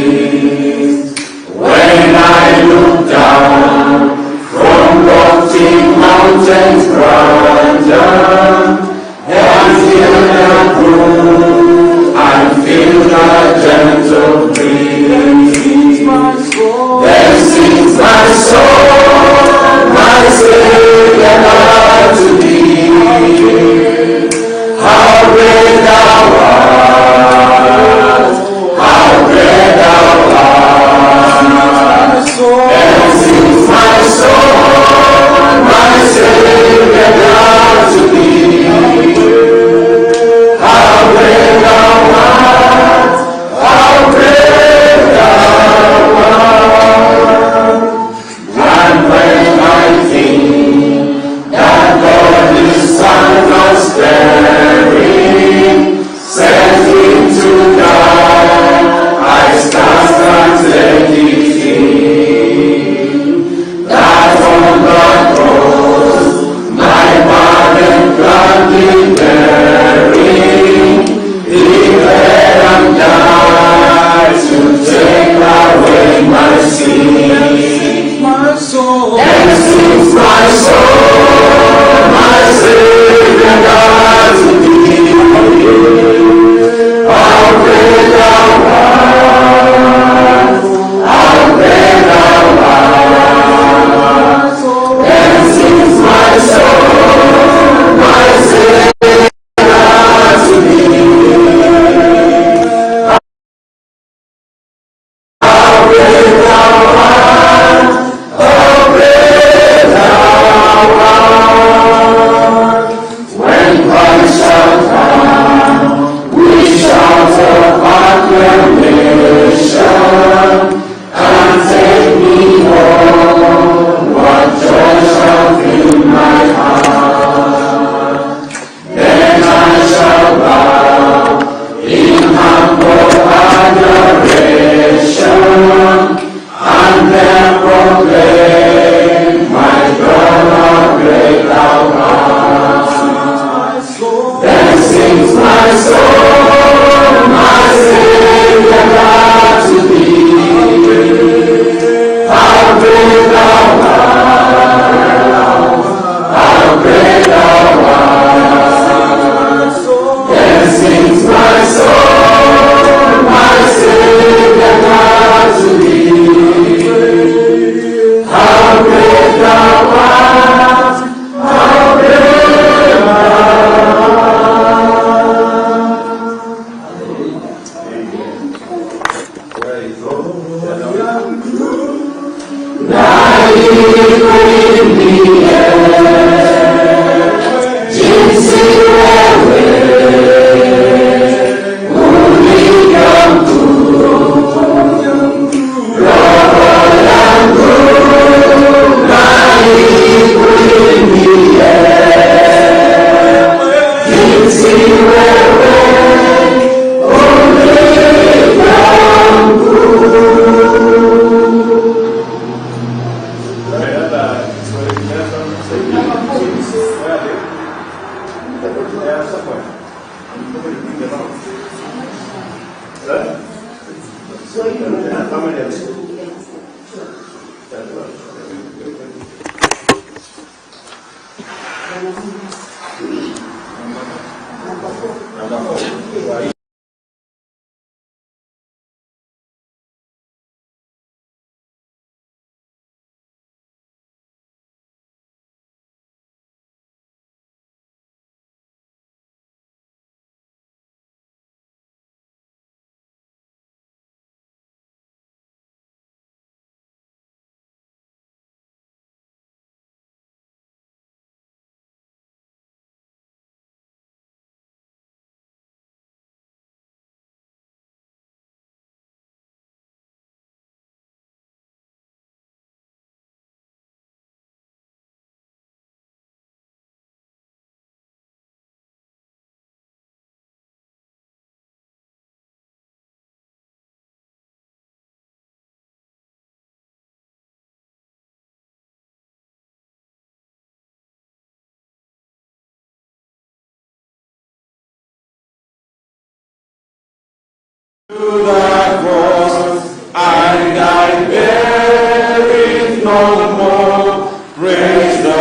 To the cross, and I bear it no more. Praise the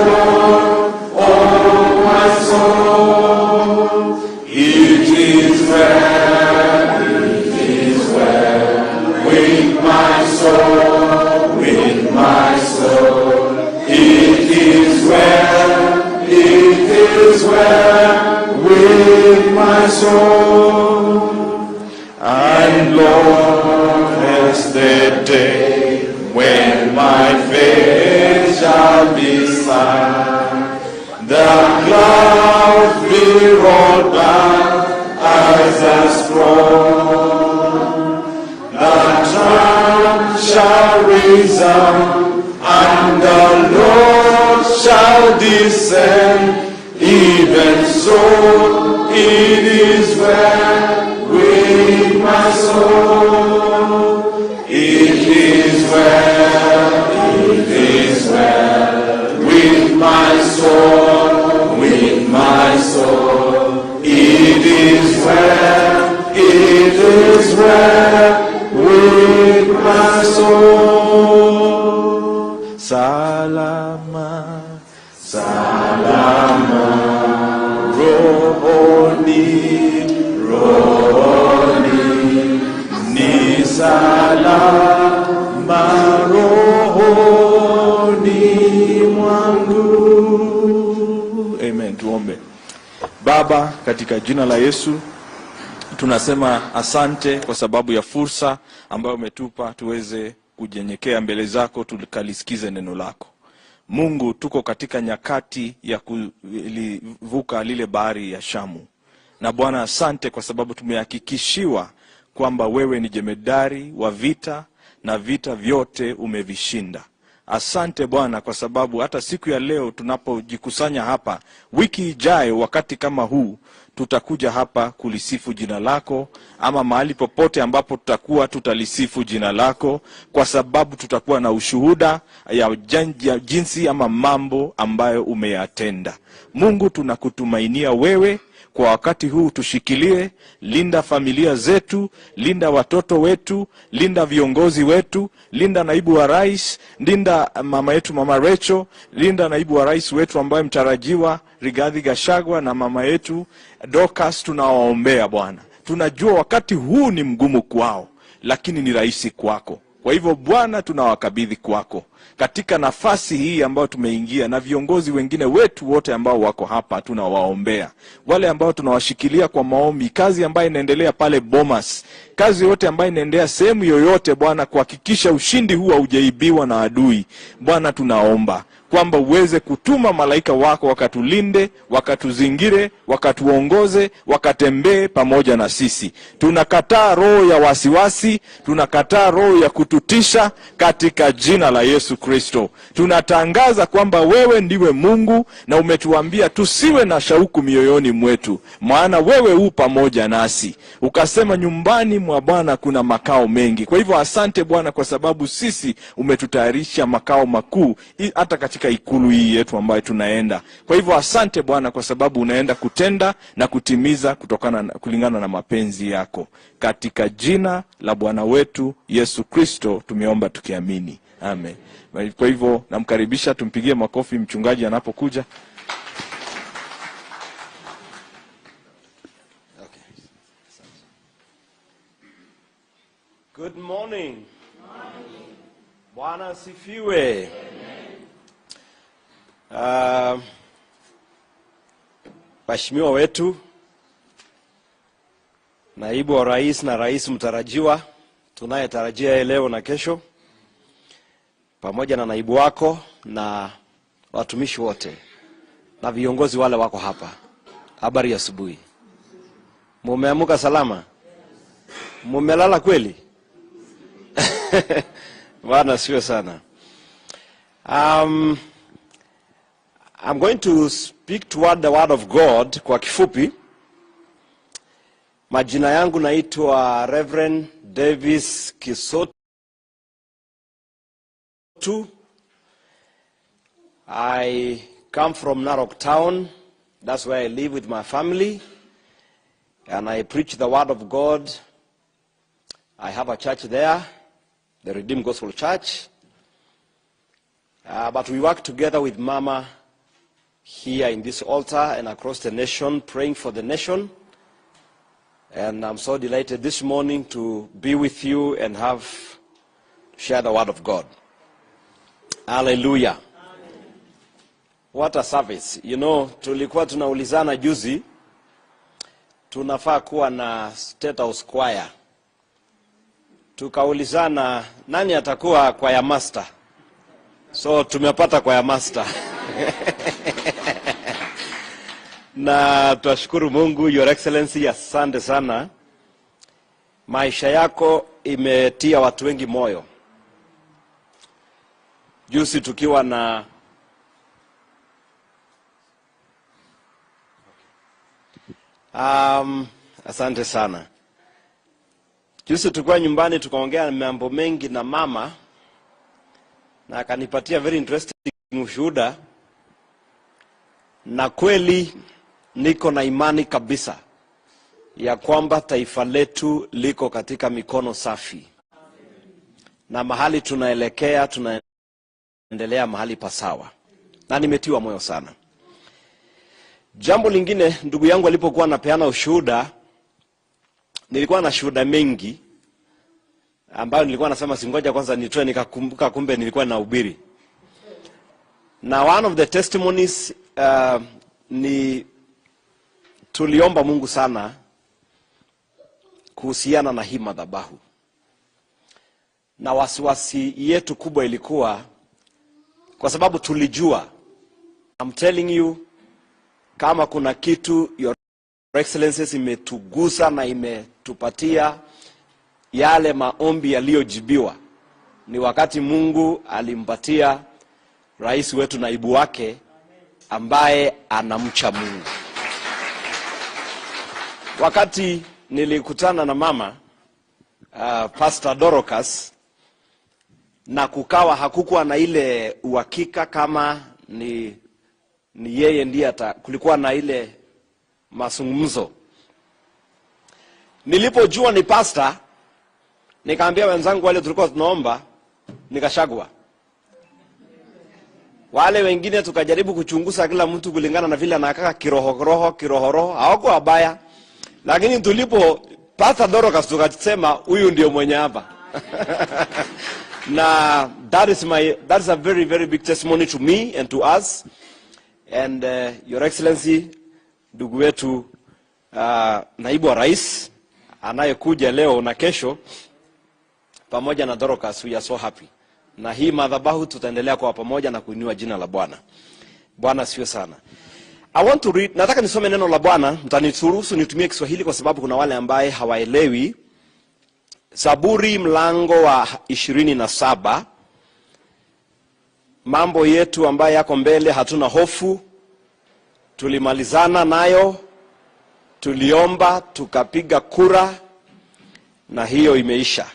Lord, oh my soul. It is well with my soul, with my soul. It is well soul, and long as the day when my face shall be sight, the clouds be rolled back as a scroll, the trump shall resound, and the Lord shall descend. Even so, it is well with my soul. It is well with my soul, with my soul. It is well with my soul. Salama, salama, rohoni, ni salama rohoni mwangu. Amen. Tuombe. Baba, katika jina la Yesu, tunasema asante kwa sababu ya fursa ambayo umetupa tuweze kunyenyekea mbele zako tukalisikize neno lako. Mungu, tuko katika nyakati ya kuvuka lile bahari ya Shamu. Na Bwana, asante kwa sababu tumehakikishiwa kwamba wewe ni jemedari wa vita na vita vyote umevishinda. Asante Bwana kwa sababu hata siku ya leo tunapojikusanya hapa, wiki ijayo wakati kama huu tutakuja hapa kulisifu jina lako, ama mahali popote ambapo tutakuwa tutalisifu jina lako, kwa sababu tutakuwa na ushuhuda ya jinsi ama mambo ambayo umeyatenda. Mungu, tunakutumainia wewe. Kwa wakati huu tushikilie, linda familia zetu, linda watoto wetu, linda viongozi wetu, linda naibu wa rais, linda mama yetu Mama Rachel, linda naibu wa rais wetu ambaye mtarajiwa Rigathi Gachagua, na mama yetu Dorcas. Tunawaombea Bwana. Tunajua wakati huu ni mgumu kwao, lakini ni rahisi kwako. Kwa hivyo Bwana, tunawakabidhi kwako katika nafasi hii ambayo tumeingia, na viongozi wengine wetu wote ambao wako hapa tunawaombea. Wale ambao tunawashikilia kwa maombi, kazi ambayo inaendelea pale Bomas, kazi yote ambayo inaendelea sehemu yoyote Bwana, kuhakikisha ushindi huu haujaibiwa na adui. Bwana, tunaomba kwamba uweze kutuma malaika wako wakatulinde, wakatuzingire, wakatuongoze, wakatembee pamoja na sisi. Tunakataa roho ya wasiwasi, tunakataa roho ya kututisha katika jina la Yesu Kristo. Tunatangaza kwamba wewe ndiwe Mungu, na umetuambia tusiwe na shauku mioyoni mwetu, maana wewe u pamoja nasi. Ukasema nyumbani mwa Bwana kuna makao mengi. Kwa hivyo asante Bwana kwa sababu sisi umetutayarisha makao makuu hata katika ikulu hii yetu ambayo tunaenda. Kwa hivyo asante Bwana kwa sababu unaenda kutenda na kutimiza kulingana na mapenzi yako. Katika jina la Bwana wetu Yesu Kristo tumeomba tukiamini. Amen. Kwa hivyo namkaribisha, tumpigie makofi mchungaji anapokuja. Okay. Good morning. Bwana asifiwe. Waheshimiwa wetu, naibu wa rais na rais mtarajiwa tunayetarajia leo na kesho, pamoja na naibu wako na watumishi wote na viongozi wale wako hapa, habari ya asubuhi. Mumeamka salama? Mumelala kweli? Bwana siwe sana. I'm going to speak toward the word of God kwa kifupi. Majina yangu naitwa Reverend Davis Kisotu. I come from Narok town. That's where I live with my family. And I preach the word of God. I have a church there, the Redeemed Gospel Church. But we work together with Mama here in this altar and across the nation, praying for the nation. And I'm so delighted this morning to be with you and share the word of God. Hallelujah. Amen. What a service. You know, tulikuwa tunaulizana juzi, tunafaa kuwa na State House choir. Tukaulizana nani atakuwa choir master. So tumepata choir master. Na tunashukuru Mungu, Your Excellency, asante sana. Maisha yako imetia watu wengi moyo. Juzi tukiwa na asante sana. Juzi tulikuwa nyumbani tukaongea mambo mengi na mama, na akanipatia very interesting ushuhuda, na kweli niko na imani kabisa ya kwamba taifa letu liko katika mikono safi, na mahali tunaelekea tunaendelea mahali pasawa, na nimetiwa moyo sana. Jambo lingine, ndugu yangu alipokuwa anapeana ushuhuda, nilikuwa na shuhuda mengi ambayo nilikuwa nasema singoja kwanza nitoe, nikakumbuka kumbe nilikuwa nahubiri. Na one of the testimonies ni tuliomba Mungu sana kuhusiana na hii madhabahu. Na wasiwasi yetu kubwa ilikuwa kwa sababu tulijua, I'm telling you, kama kuna kitu Your Excellencies imetugusa na imetupatia yale maombi yaliyojibiwa, ni wakati Mungu alimpatia rais wetu naibu wake ambaye anamcha Mungu. Wakati nilikutana na mama Pastor Dorocas, na kukawa hakukuwa na ile uhakika kama ni yeye ndiye kulikuwa na ile mazungumzo. Nilipojua ni pastor, nikaambia wenzangu wale tulikuwa tunaomba, nikashagwa. Wale wengine tukajaribu kuchunguza kila mtu kulingana na vile anakaa kiroho, hawako wabaya. Lakini tulipo Pastor Dorocas tukasema huyu ndio mwenye hapa. Na that's a very very big testimony to me and to us. And Your Excellency, ndugu wetu naibu wa rais anayekuja leo na kesho pamoja na Dorocas, we are so happy. Na hii madhabahu tutaendelea kwa pamoja na kuinua jina la Bwana. Bwana siwe sana. I want to read, nataka nisome neno la Bwana, mtaniruhusu nitumie Kiswahili kwa sababu kuna wale ambaye hawaelewi. Zaburi mlango wa 27. Mambo yetu ambaye yako mbele hatuna hofu. Tulimalizana nayo, tuliomba, tukapiga kura, na hiyo imeisha.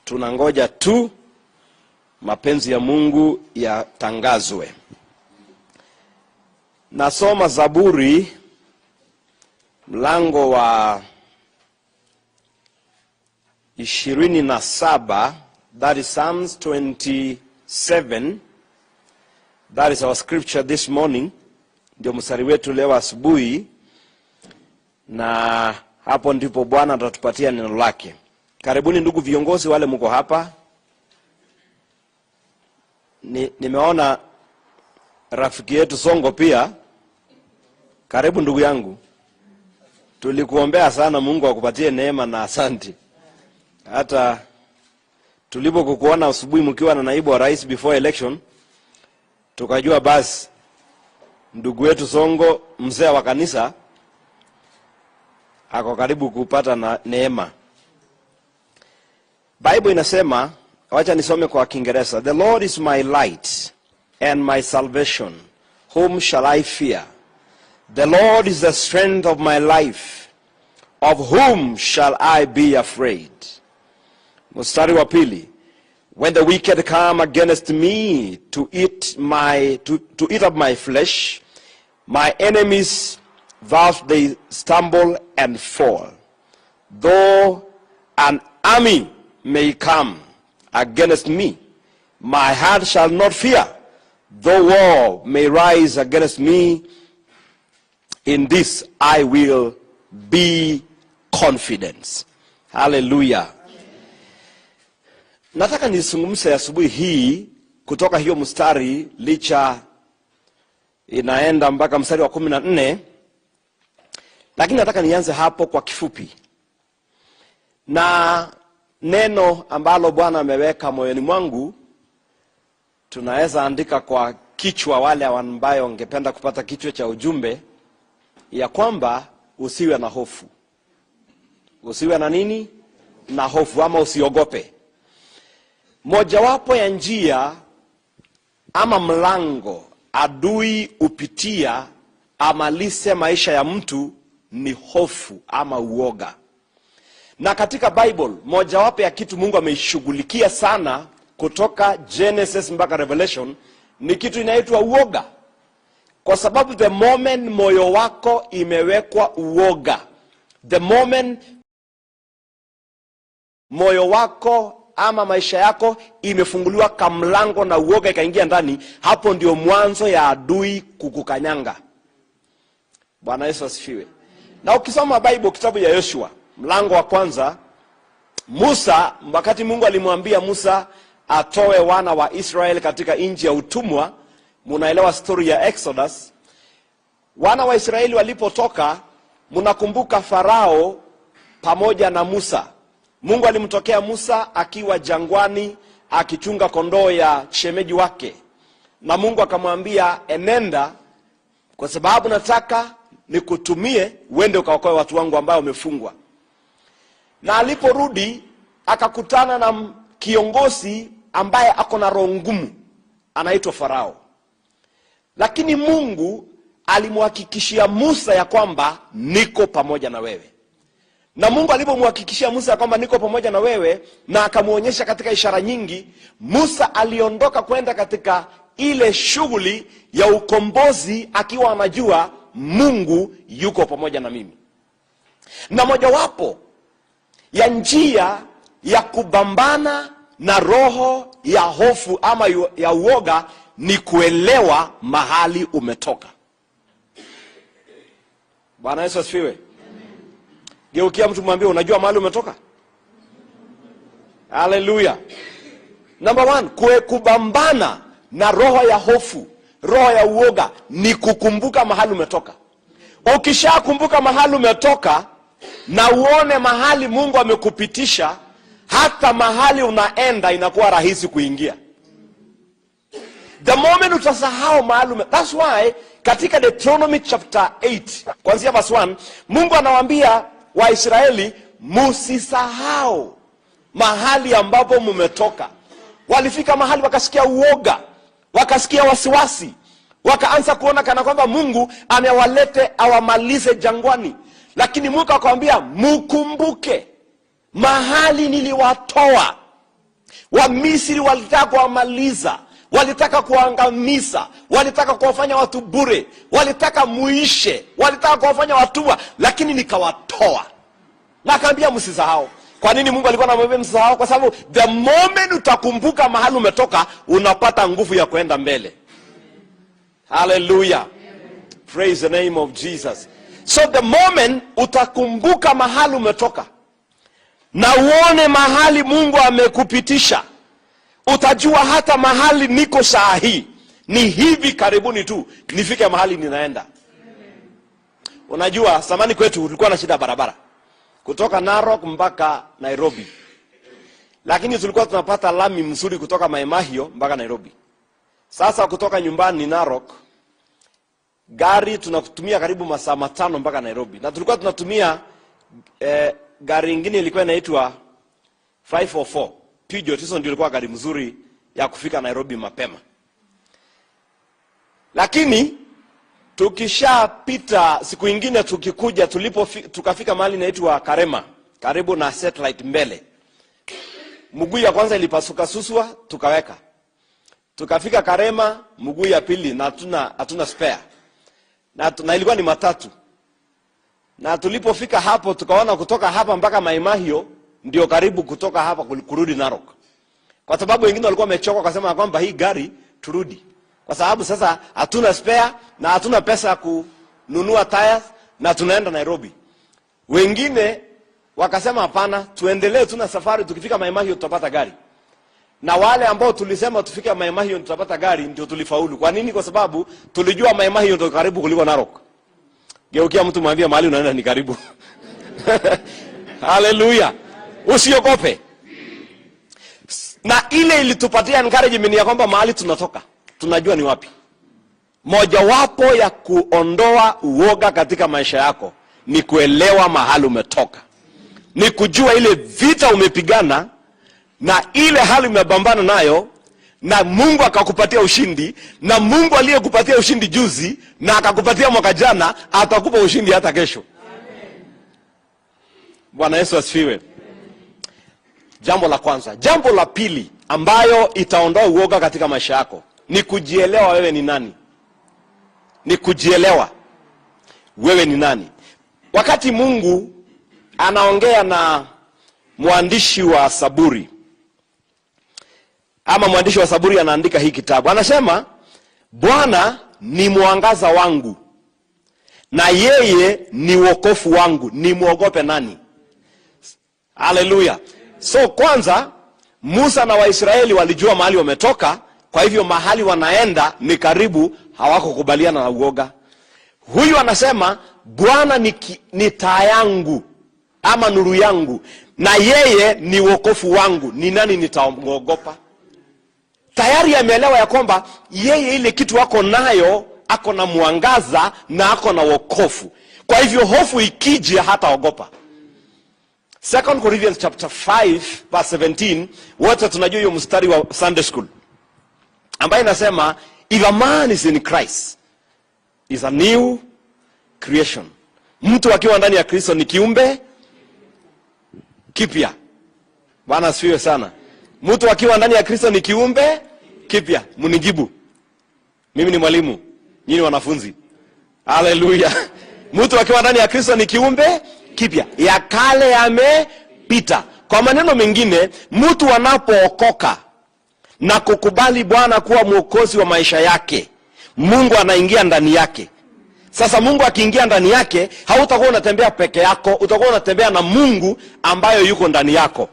Tunangoja tu mapenzi ya Mungu yatangazwe. Nasoma Zaburi mlango wa 27, that is Psalms 27. That is our scripture this morning. Ndio mstari wetu leo asubuhi, na hapo ndipo Bwana atatupatia neno lake. Karibuni ndugu viongozi wale mko hapa. Nimeona rafiki yetu Songo pia. Karibu ndugu yangu. Tulikuombea sana Mungu akupatie neema na asante. Hata tulipokuona asubuhi mkiwa na naibu wa rais before election, tukajua basi ndugu wetu Songo, mzee wa kanisa, ako karibu kupata na neema. Bible inasema, wacha nisome kwa Kiingereza. The Lord is my light and my salvation. Whom shall I fear? The Lord is the strength of my life. Of whom shall I be afraid? Mstari wa pili. When the wicked come against me to eat up my flesh, my enemies, thus they stumble and fall. Though an army may come against me, my heart shall not fear. Though war may rise against me, in this I will be confident. Hallelujah. Nataka nisungumse asubuhi hii kutoka hiyo mstari, licha inaenda mpaka mstari wa 14, Lakini nataka nianze hapo kwa kifupi na neno ambalo Bwana ameweka moyoni mwangu. Tunaweza andika kwa kichwa, wale ambao ungependa kupata kichwa cha ujumbe, ya kwamba usiwe na hofu. Usiwe na nini? Na hofu, ama usiogope. Mojawapo ya njia ama mlango adui upitia amalise maisha ya mtu ni hofu ama uoga. Na katika Bible, mojawapo ya kitu Mungu ameishughulikia sana kutoka Genesis mpaka Revelation ni kitu inaitwa uoga. Kwa sababu the moment moyo wako imewekwa uoga, the moment moyo wako ama maisha yako imefunguliwa kamlango na uoga ikaingia ndani, hapo ndio mwanzo ya adui kukukanyanga. Bwana Yesu asifiwe. Na ukisoma Bible, kitabu ya Yoshua mlango wa kwanza, Musa, wakati Mungu alimwambia Musa atoe wana wa Israeli katika nchi ya utumwa, munaelewa story ya Exodus. Wana wa Israeli walipotoka, munakumbuka Farao pamoja na Musa. Mungu alimtokea Musa akiwa jangwani akichunga kondoo ya shemeji wake. Na Mungu akamwambia, enenda kwa sababu nataka nikutumie uende ukaokoe watu wangu ambao wamefungwa. Na aliporudi akakutana na kiongozi ambaye ako na roho ngumu, anaitwa Farao. Lakini Mungu alimhakikishia Musa ya kwamba niko pamoja na wewe. Na Mungu alipomhakikishia Musa ya kwamba niko pamoja na wewe na akamuonyesha katika ishara nyingi, Musa aliondoka kwenda katika ile shughuli ya ukombozi akiwa anajua Mungu yuko pamoja na mimi. Na mojawapo ya njia ya kubambana na roho ya hofu ama ya uoga ni kuelewa mahali umetoka. Bwana Yesu asifiwe. Geukia mtu mwambie, unajua mahali umetoka? Hallelujah. Number 1, kubambana na roho ya hofu, roho ya uoga ni kukumbuka mahali umetoka. Ukishakumbuka mahali umetoka na uone mahali Mungu amekupitisha, hata mahali unaenda inakuwa rahisi kuingia. The moment utasahau mahali that's why katika Deuteronomy chapter 8 kuanzia verse 1, Mungu anawaambia Waisraeli, musisahau mahali ambapo mumetoka. Walifika mahali wakasikia uoga, wakasikia wasiwasi, wakaanza kuona kana kwamba Mungu amewalete awamalize jangwani. Lakini Mungu akamwambia, mukumbuke mahali niliwatoa. Wamisri walitaka kuwamaliza, walitaka kuangamiza, walitaka kuwafanya watu bure, walitaka muishe, walitaka kuwafanya watumwa, lakini nikawatoa. Na akaambia msisahau. Kwa nini Mungu alikuwa anamwambia msisahau? Kwa sababu the moment utakumbuka mahali umetoka, unapata nguvu ya kwenda mbele. Hallelujah. Praise the name of Jesus. So the moment utakumbuka mahali umetoka na uone mahali Mungu amekupitisha, utajua hata mahali niko saa hii ni hivi karibuni tu nifike mahali ninaenda. Unajua zamani kwetu tulikuwa na shida barabara kutoka Narok mpaka Nairobi, lakini tulikuwa tunapata lami mzuri kutoka Mamioro mpaka Nairobi. Sasa kutoka nyumbani Narok, gari tunatumia karibu masaa 5 mpaka Nairobi. Na tulikuwa tunatumia gari nyingine ilikuwa inaitwa 544 Peugeot. Hizo ndio ilikuwa gari mzuri ya kufika Nairobi mapema. Lakini tukishapita siku nyingine tukikuja, tukafika mahali inaitwa Karema, karibu na Satellite mbele. Mguu ya kwanza ilipasuka susua, tukaweka. Tukafika Karema, mguu ya pili na hatuna spare. Na ilikuwa ni matatu. Na tulipofika hapo tukaona kutoka hapa mpaka Mamioro ndio karibu kutoka hapa kurudi Narok. Kwa sababu wengine walikuwa wamechoka wakasema kwamba hii gari turudi. Kwa sababu sasa hatuna spare na hatuna pesa ya kununua tires na tunaenda Nairobi. Wengine wakasema hapana, tuendelee tuna safari, tukifika Mamioro tutapata gari. Na wale ambao tulisema tufike Mamioro tutapata gari ndio tulifaulu. Kwa nini? Kwa sababu tulijua Mamioro ndio karibu kuliko Narok. Geukia mtu mwambie mahali unaenda ni karibu. Haleluya. Usiogope. Na ile ilitupatia encouragement ya kwamba mahali tunatoka tunajua ni wapi. Mojawapo ya kuondoa uoga katika maisha yako ni kuelewa mahali umetoka. Ni kujua ile vita umepigana na ile hali umepambana nayo, na Mungu akakupatia ushindi, na Mungu aliyekupatia ushindi juzi na akakupatia mwaka jana atakupa ushindi hata kesho. Bwana Yesu asifiwe. Jambo la kwanza. Jambo la pili ambayo itaondoa uoga katika maisha yako ni kujielewa wewe ni nani. Ni kujielewa wewe ni nani. Wakati Mungu anaongea na mwandishi wa Zaburi, ama mwandishi wa Zaburi anaandika hii kitabu, anasema Bwana ni mwangaza wangu na yeye ni wokovu wangu, ni muogope nani? Haleluya. So kwanza Musa na Waisraeli walijua mahali wametoka, kwa hivyo mahali wanaenda ni karibu, hawakukubaliana na uoga. Huyu anasema Bwana ni taa yangu ama nuru yangu na yeye ni wokovu wangu, ni nani nitaogopa? Tayari ameelewa ya kwamba yeye ile kitu ako nayo, ako na mwangaza na ako na wokovu. Kwa hivyo hofu ikija hataogopa. 2 Corinthians chapter 5 verse 17, wote tunajua hiyo mstari wa Sunday school, ambaye inasema if a man is in Christ is a new creation. Mtu akiwa ndani ya Kristo ni kiumbe kipya. Bwana asifiwe sana. Mtu akiwa ndani ya Kristo ni kiumbe kipya. Mnijibu. Mimi ni mwalimu, nyinyi wanafunzi. Haleluya. Mtu akiwa ndani ya Kristo ni kiumbe kipya. Ya kale yamepita. Kwa maneno mengine, mtu anapookoka na kukubali Bwana kuwa mwokozi wa maisha yake, Mungu anaingia ndani yake. Sasa Mungu akiingia ndani yake, hautakuwa unatembea peke yako, utakuwa unatembea na Mungu ambayo yuko ndani yako.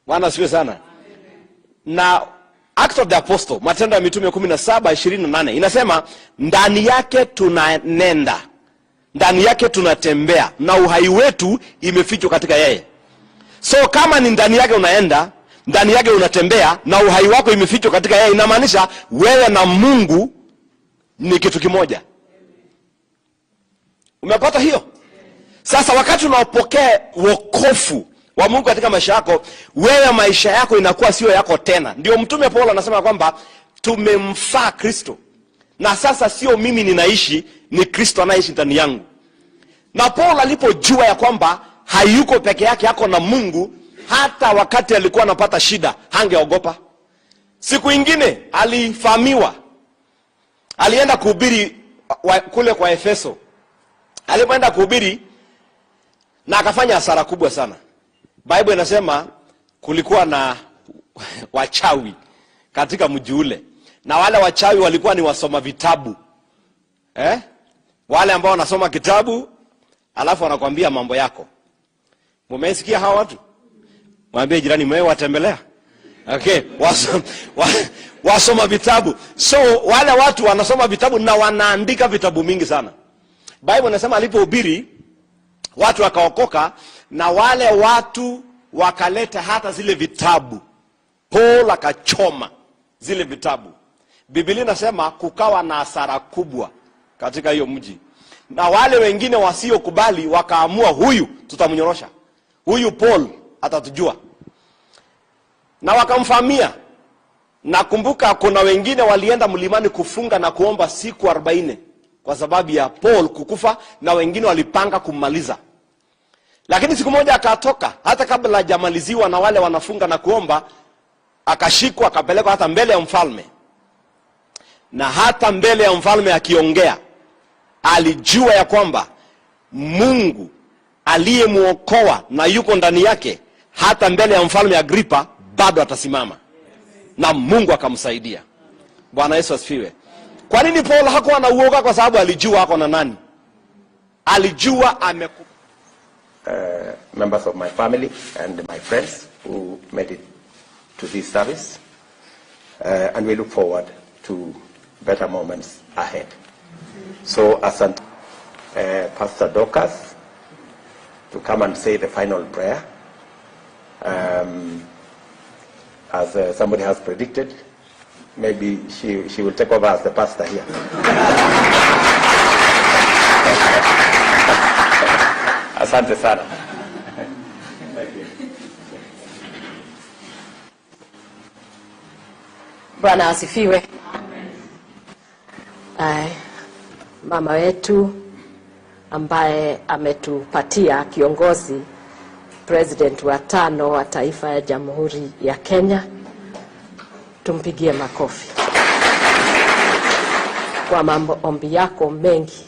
Bwana asifiwe sana. Na Acts of the Apostle, Matendo ya Mitume 17:28 inasema ndani yake tunanenda, ndani yake tunatembea, na uhai wetu imefichwa katika yeye. So kama ni ndani yake unaenda, ndani yake unatembea, na uhai wako imefichwa katika yeye, inamaanisha wewe na Mungu ni kitu kimoja. Umepata hiyo? Sasa wakati unaopokea wokovu wa Mungu katika maisha yako, wewe maisha yako inakuwa sio yako tena. Ndio mtume Paulo anasema kwamba tumemfaa Kristo. Na sasa sio mimi ninaishi, ni Kristo anaishi ndani yangu. Na Paulo alipojua ya kwamba hayuko peke yake, yako na Mungu, hata wakati alikuwa anapata shida hangeogopa. Siku ingine alifahamiwa, alienda kuhubiri kule kwa Efeso. Alipoenda kuhubiri na akafanya hasara kubwa sana. Bible inasema kulikuwa na wachawi katika mji ule. Na wale wachawi walikuwa ni wasoma vitabu. Wale ambao wanasoma kitabu alafu wanakuambia mambo yako. Mumesikia hawa watu? Mwambie jirani mwewe watembelea. Okay, wasoma vitabu. So wale watu wanasoma vitabu na wanaandika vitabu mingi sana. Bible inasema alipohubiri watu wakaokoka, na wale watu wakaleta hata zile vitabu. Paul akachoma zile vitabu. Biblia inasema kukawa na hasara kubwa katika hiyo mji. Na wale wengine wasiokubali wakaamua huyu tutamnyorosha. Huyu Paul atatujua. Na wakamfamia. Na kumbuka kuna wengine walienda mlimani kufunga na kuomba siku 40 kwa sababu ya Paul kukufa, na wengine walipanga kummaliza. Lakini siku moja akatoka, hata kabla hajamaliziwa na wale wanafunga na kuomba, akashikwa akapelekwa hata mbele ya mfalme. Na hata mbele ya mfalme akiongea, alijua ya kwamba Mungu aliyemuokoa na yuko ndani yake, hata mbele ya mfalme Agripa bado atasimama. Na Mungu akamsaidia. Bwana Yesu asifiwe. Kwa nini Paul hakuwa na uoga? Kwa sababu alijua hako na nani. Alijua members of my family and my friends who made it to this service, and we look forward to better moments ahead. So asante Pastor Dorcas to come and say the final prayer. As somebody has predicted, maybe she will take over as the pastor here. Asante sana. Thank you. Bwana asifiwe. Mama wetu ambaye ametupatia kiongozi president wa 5 wa taifa ya Jamhuri ya Kenya, tumpigie makofi. Kwa maombi yako mengi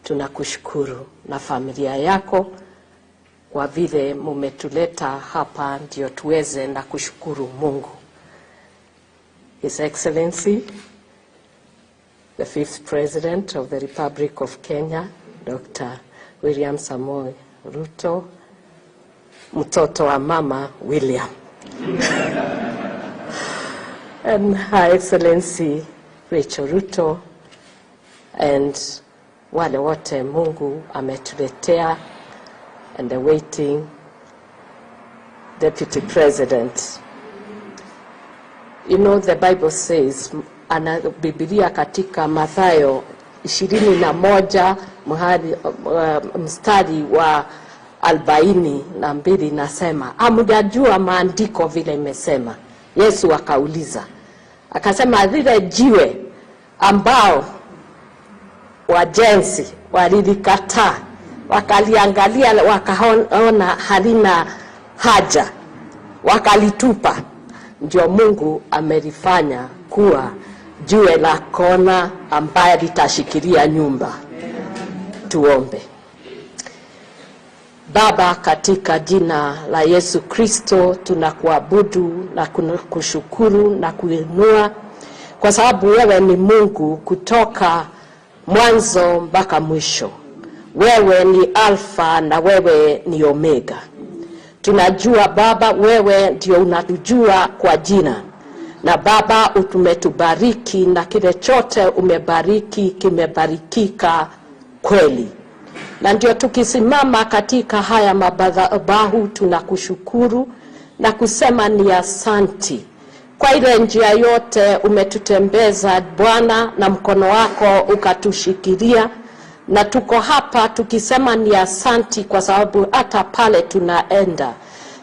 tunakushukuru, na familia yako kwa vile mumetuleta hapa ndio tuweze na kushukuru Mungu. His Excellency the 5th President of the Republic of Kenya, Dr. William Samoei Ruto, mtoto wa Mama William. And Her Excellency Rachel Ruto, and wale wote Mungu ametuletea, and the waiting Deputy President. You know, the Bible says, ana Biblia katika Mathayo 21 mstari wa 42 nasema, hamjajua maandiko vile imesema. Yesu akauliza, akasema, zile jiwe ambao wajenzi walilikataa, wakaliangalia wakaona halina haja, wakalitupa, ndio Mungu amelifanya kuwa jiwe la kona ambaye litashikilia nyumba. Tuombe. Baba, katika jina la Yesu Kristo tunakuabudu na kushukuru na kuinua, kwa sababu wewe ni Mungu kutoka mwanzo mpaka mwisho. Wewe ni Alfa na wewe ni Omega. Tunajua Baba, wewe ndio unatujua kwa jina. Na Baba, umetubariki na kile chote umebariki kimebarikika kweli. Na ndio tukisimama katika haya madhabahu tunakushukuru na kusema ni asanti kwa ile njia yote umetutembeza Bwana, na mkono wako ukatushikilia, na tuko hapa tukisema ni asanti, kwa sababu hata pale tunaenda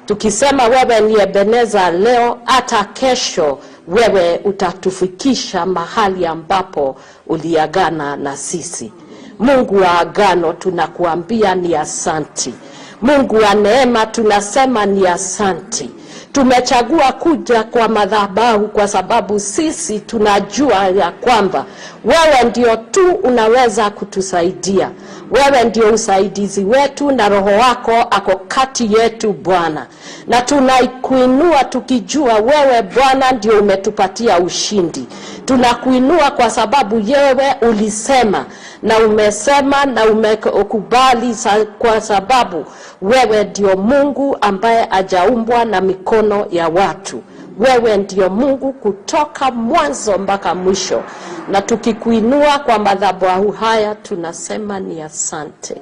tukisema wewe ni Ebeneza leo, hata kesho wewe utatufikisha mahali ambapo uliagana na sisi. Mungu wa agano tunakuambia ni asanti. Mungu wa neema tunasema ni asanti. Tumechagua kuja kwa madhabahu kwa sababu sisi tunajua ya kwamba wewe ndio tu unaweza kutusaidia. Wewe ndio usaidizi wetu, na Roho wako ako kati yetu Bwana. Na tunakuinua tukijua wewe Bwana ndio umetupatia ushindi. Tunakuinua kwa sababu wewe ulisema na umesema na umekubali, kwa sababu wewe ndio Mungu ambaye hajaumbwa na mikono ya watu. Wewe ndio Mungu kutoka mwanzo mpaka mwisho. Na tukikuinua kwa madhabahu haya tunasema ni asante.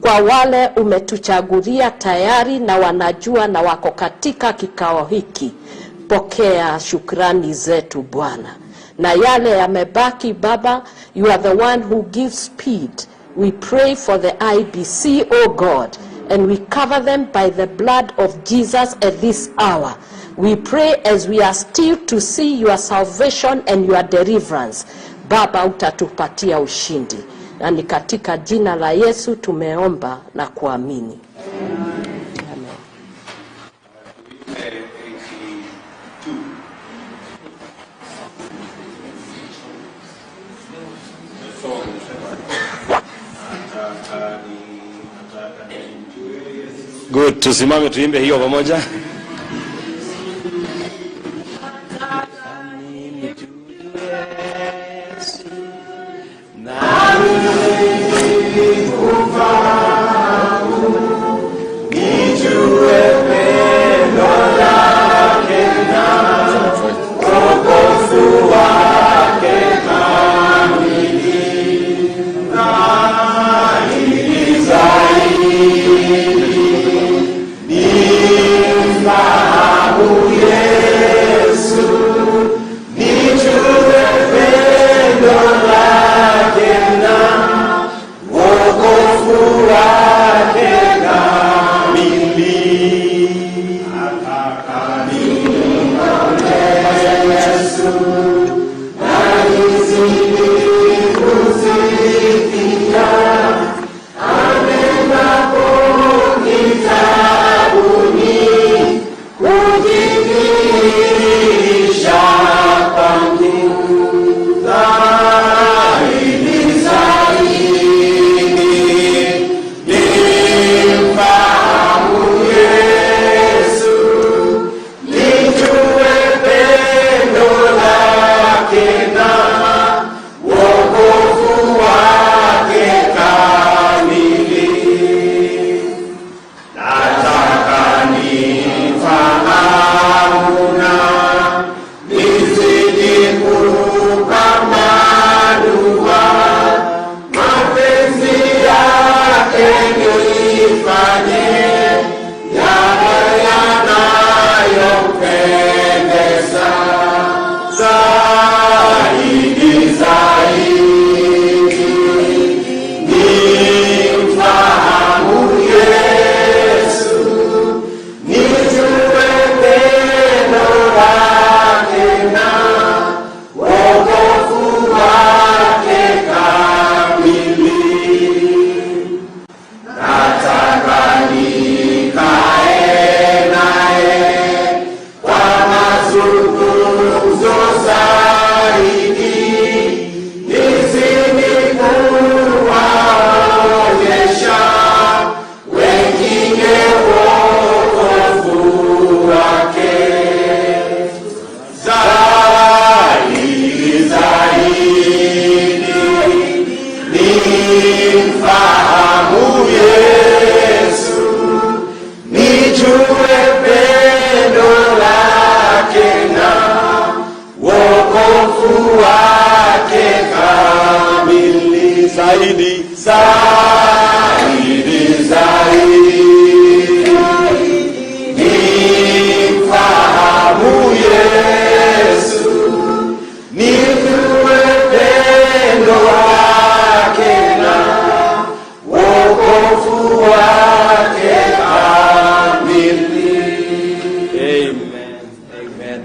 Kwa wale umetuchagulia tayari na wanajua na wako katika kikao hiki, pokea shukrani zetu Bwana. Na yale yamebaki Baba, you are the one who gives speed. We pray for the IBC, oh God, and we cover them by the blood of Jesus at this hour. We pray as we are still to see your salvation and your deliverance. Baba, utatupatia ushindi. Na ni katika jina la Yesu tumeomba na kuamini. Amen. Good, tusimame tuimbe hiyo pamoja.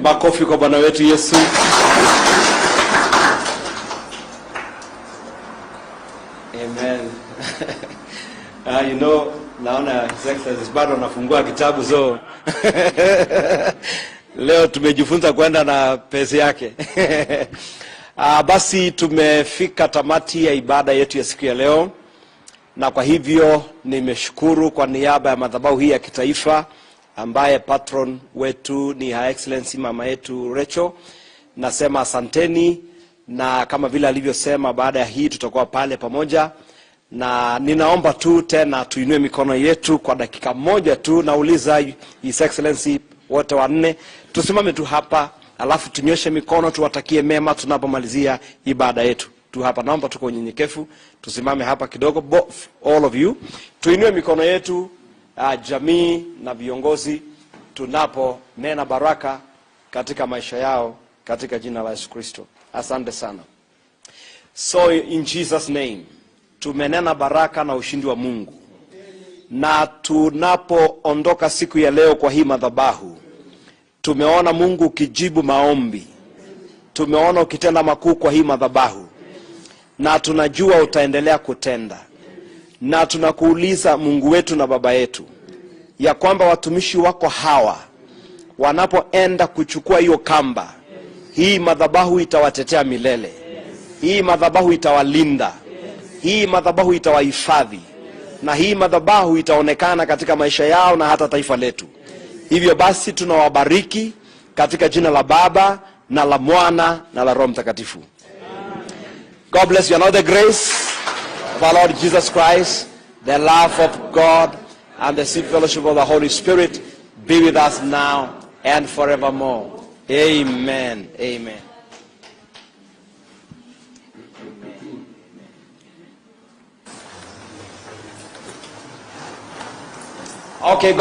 Makofi kwa Bwana wetu Yesu. Amen. You know, naona His Excellency bado anafungua kitabu so leo tumejifunza kwenda na pesa yake. Basi tumefika tamati ya ibada yetu ya siku ya leo, na kwa hivyo nimeshukuru kwa niaba ya madhabahu hii ya kitaifa ambaye patron wetu ni Her Excellency mama yetu Rachel. Nasema asanteni, na kama vile alivyosema baada ya hii tutakuwa pale pamoja, na ninaomba tu tena tuinue mikono yetu kwa dakika moja tu. Nauliza His Excellency wote wanne tusimame tu hapa, alafu tunyoshe mikono tuwatakie mema tunapomalizia ibada yetu tu hapa. Naomba tuko unyenyekevu tusimame hapa kidogo, all of you tuinue mikono yetu, jamii na viongozi, tunapo nena baraka katika maisha yao katika jina la Yesu Kristo. Asante sana. So in Jesus name tumenena baraka na ushindi wa Mungu, na tunapoondoka siku ya leo kwa hii madhabahu, tumeona Mungu ukijibu maombi, tumeona ukitenda makuu kwa hii madhabahu, na tunajua utaendelea kutenda. Na tunakuuliza Mungu wetu na Baba yetu, ya kwamba watumishi wako hawa wanapoenda kuchukua hiyo kamba, hii madhabahu itawatetea milele. Hii madhabahu itawalinda. Hii madhabahu itawahifadhi. Na hii madhabahu itaonekana katika maisha yao na hata taifa letu. Hivyo basi tunawabariki katika jina la Baba na la Mwana na la Roho Mtakatifu. God bless you. And all the grace of our Lord Jesus Christ, the love of God, and the sweet fellowship of the Holy Spirit be with us now and forevermore. Amen. Amen. Okay.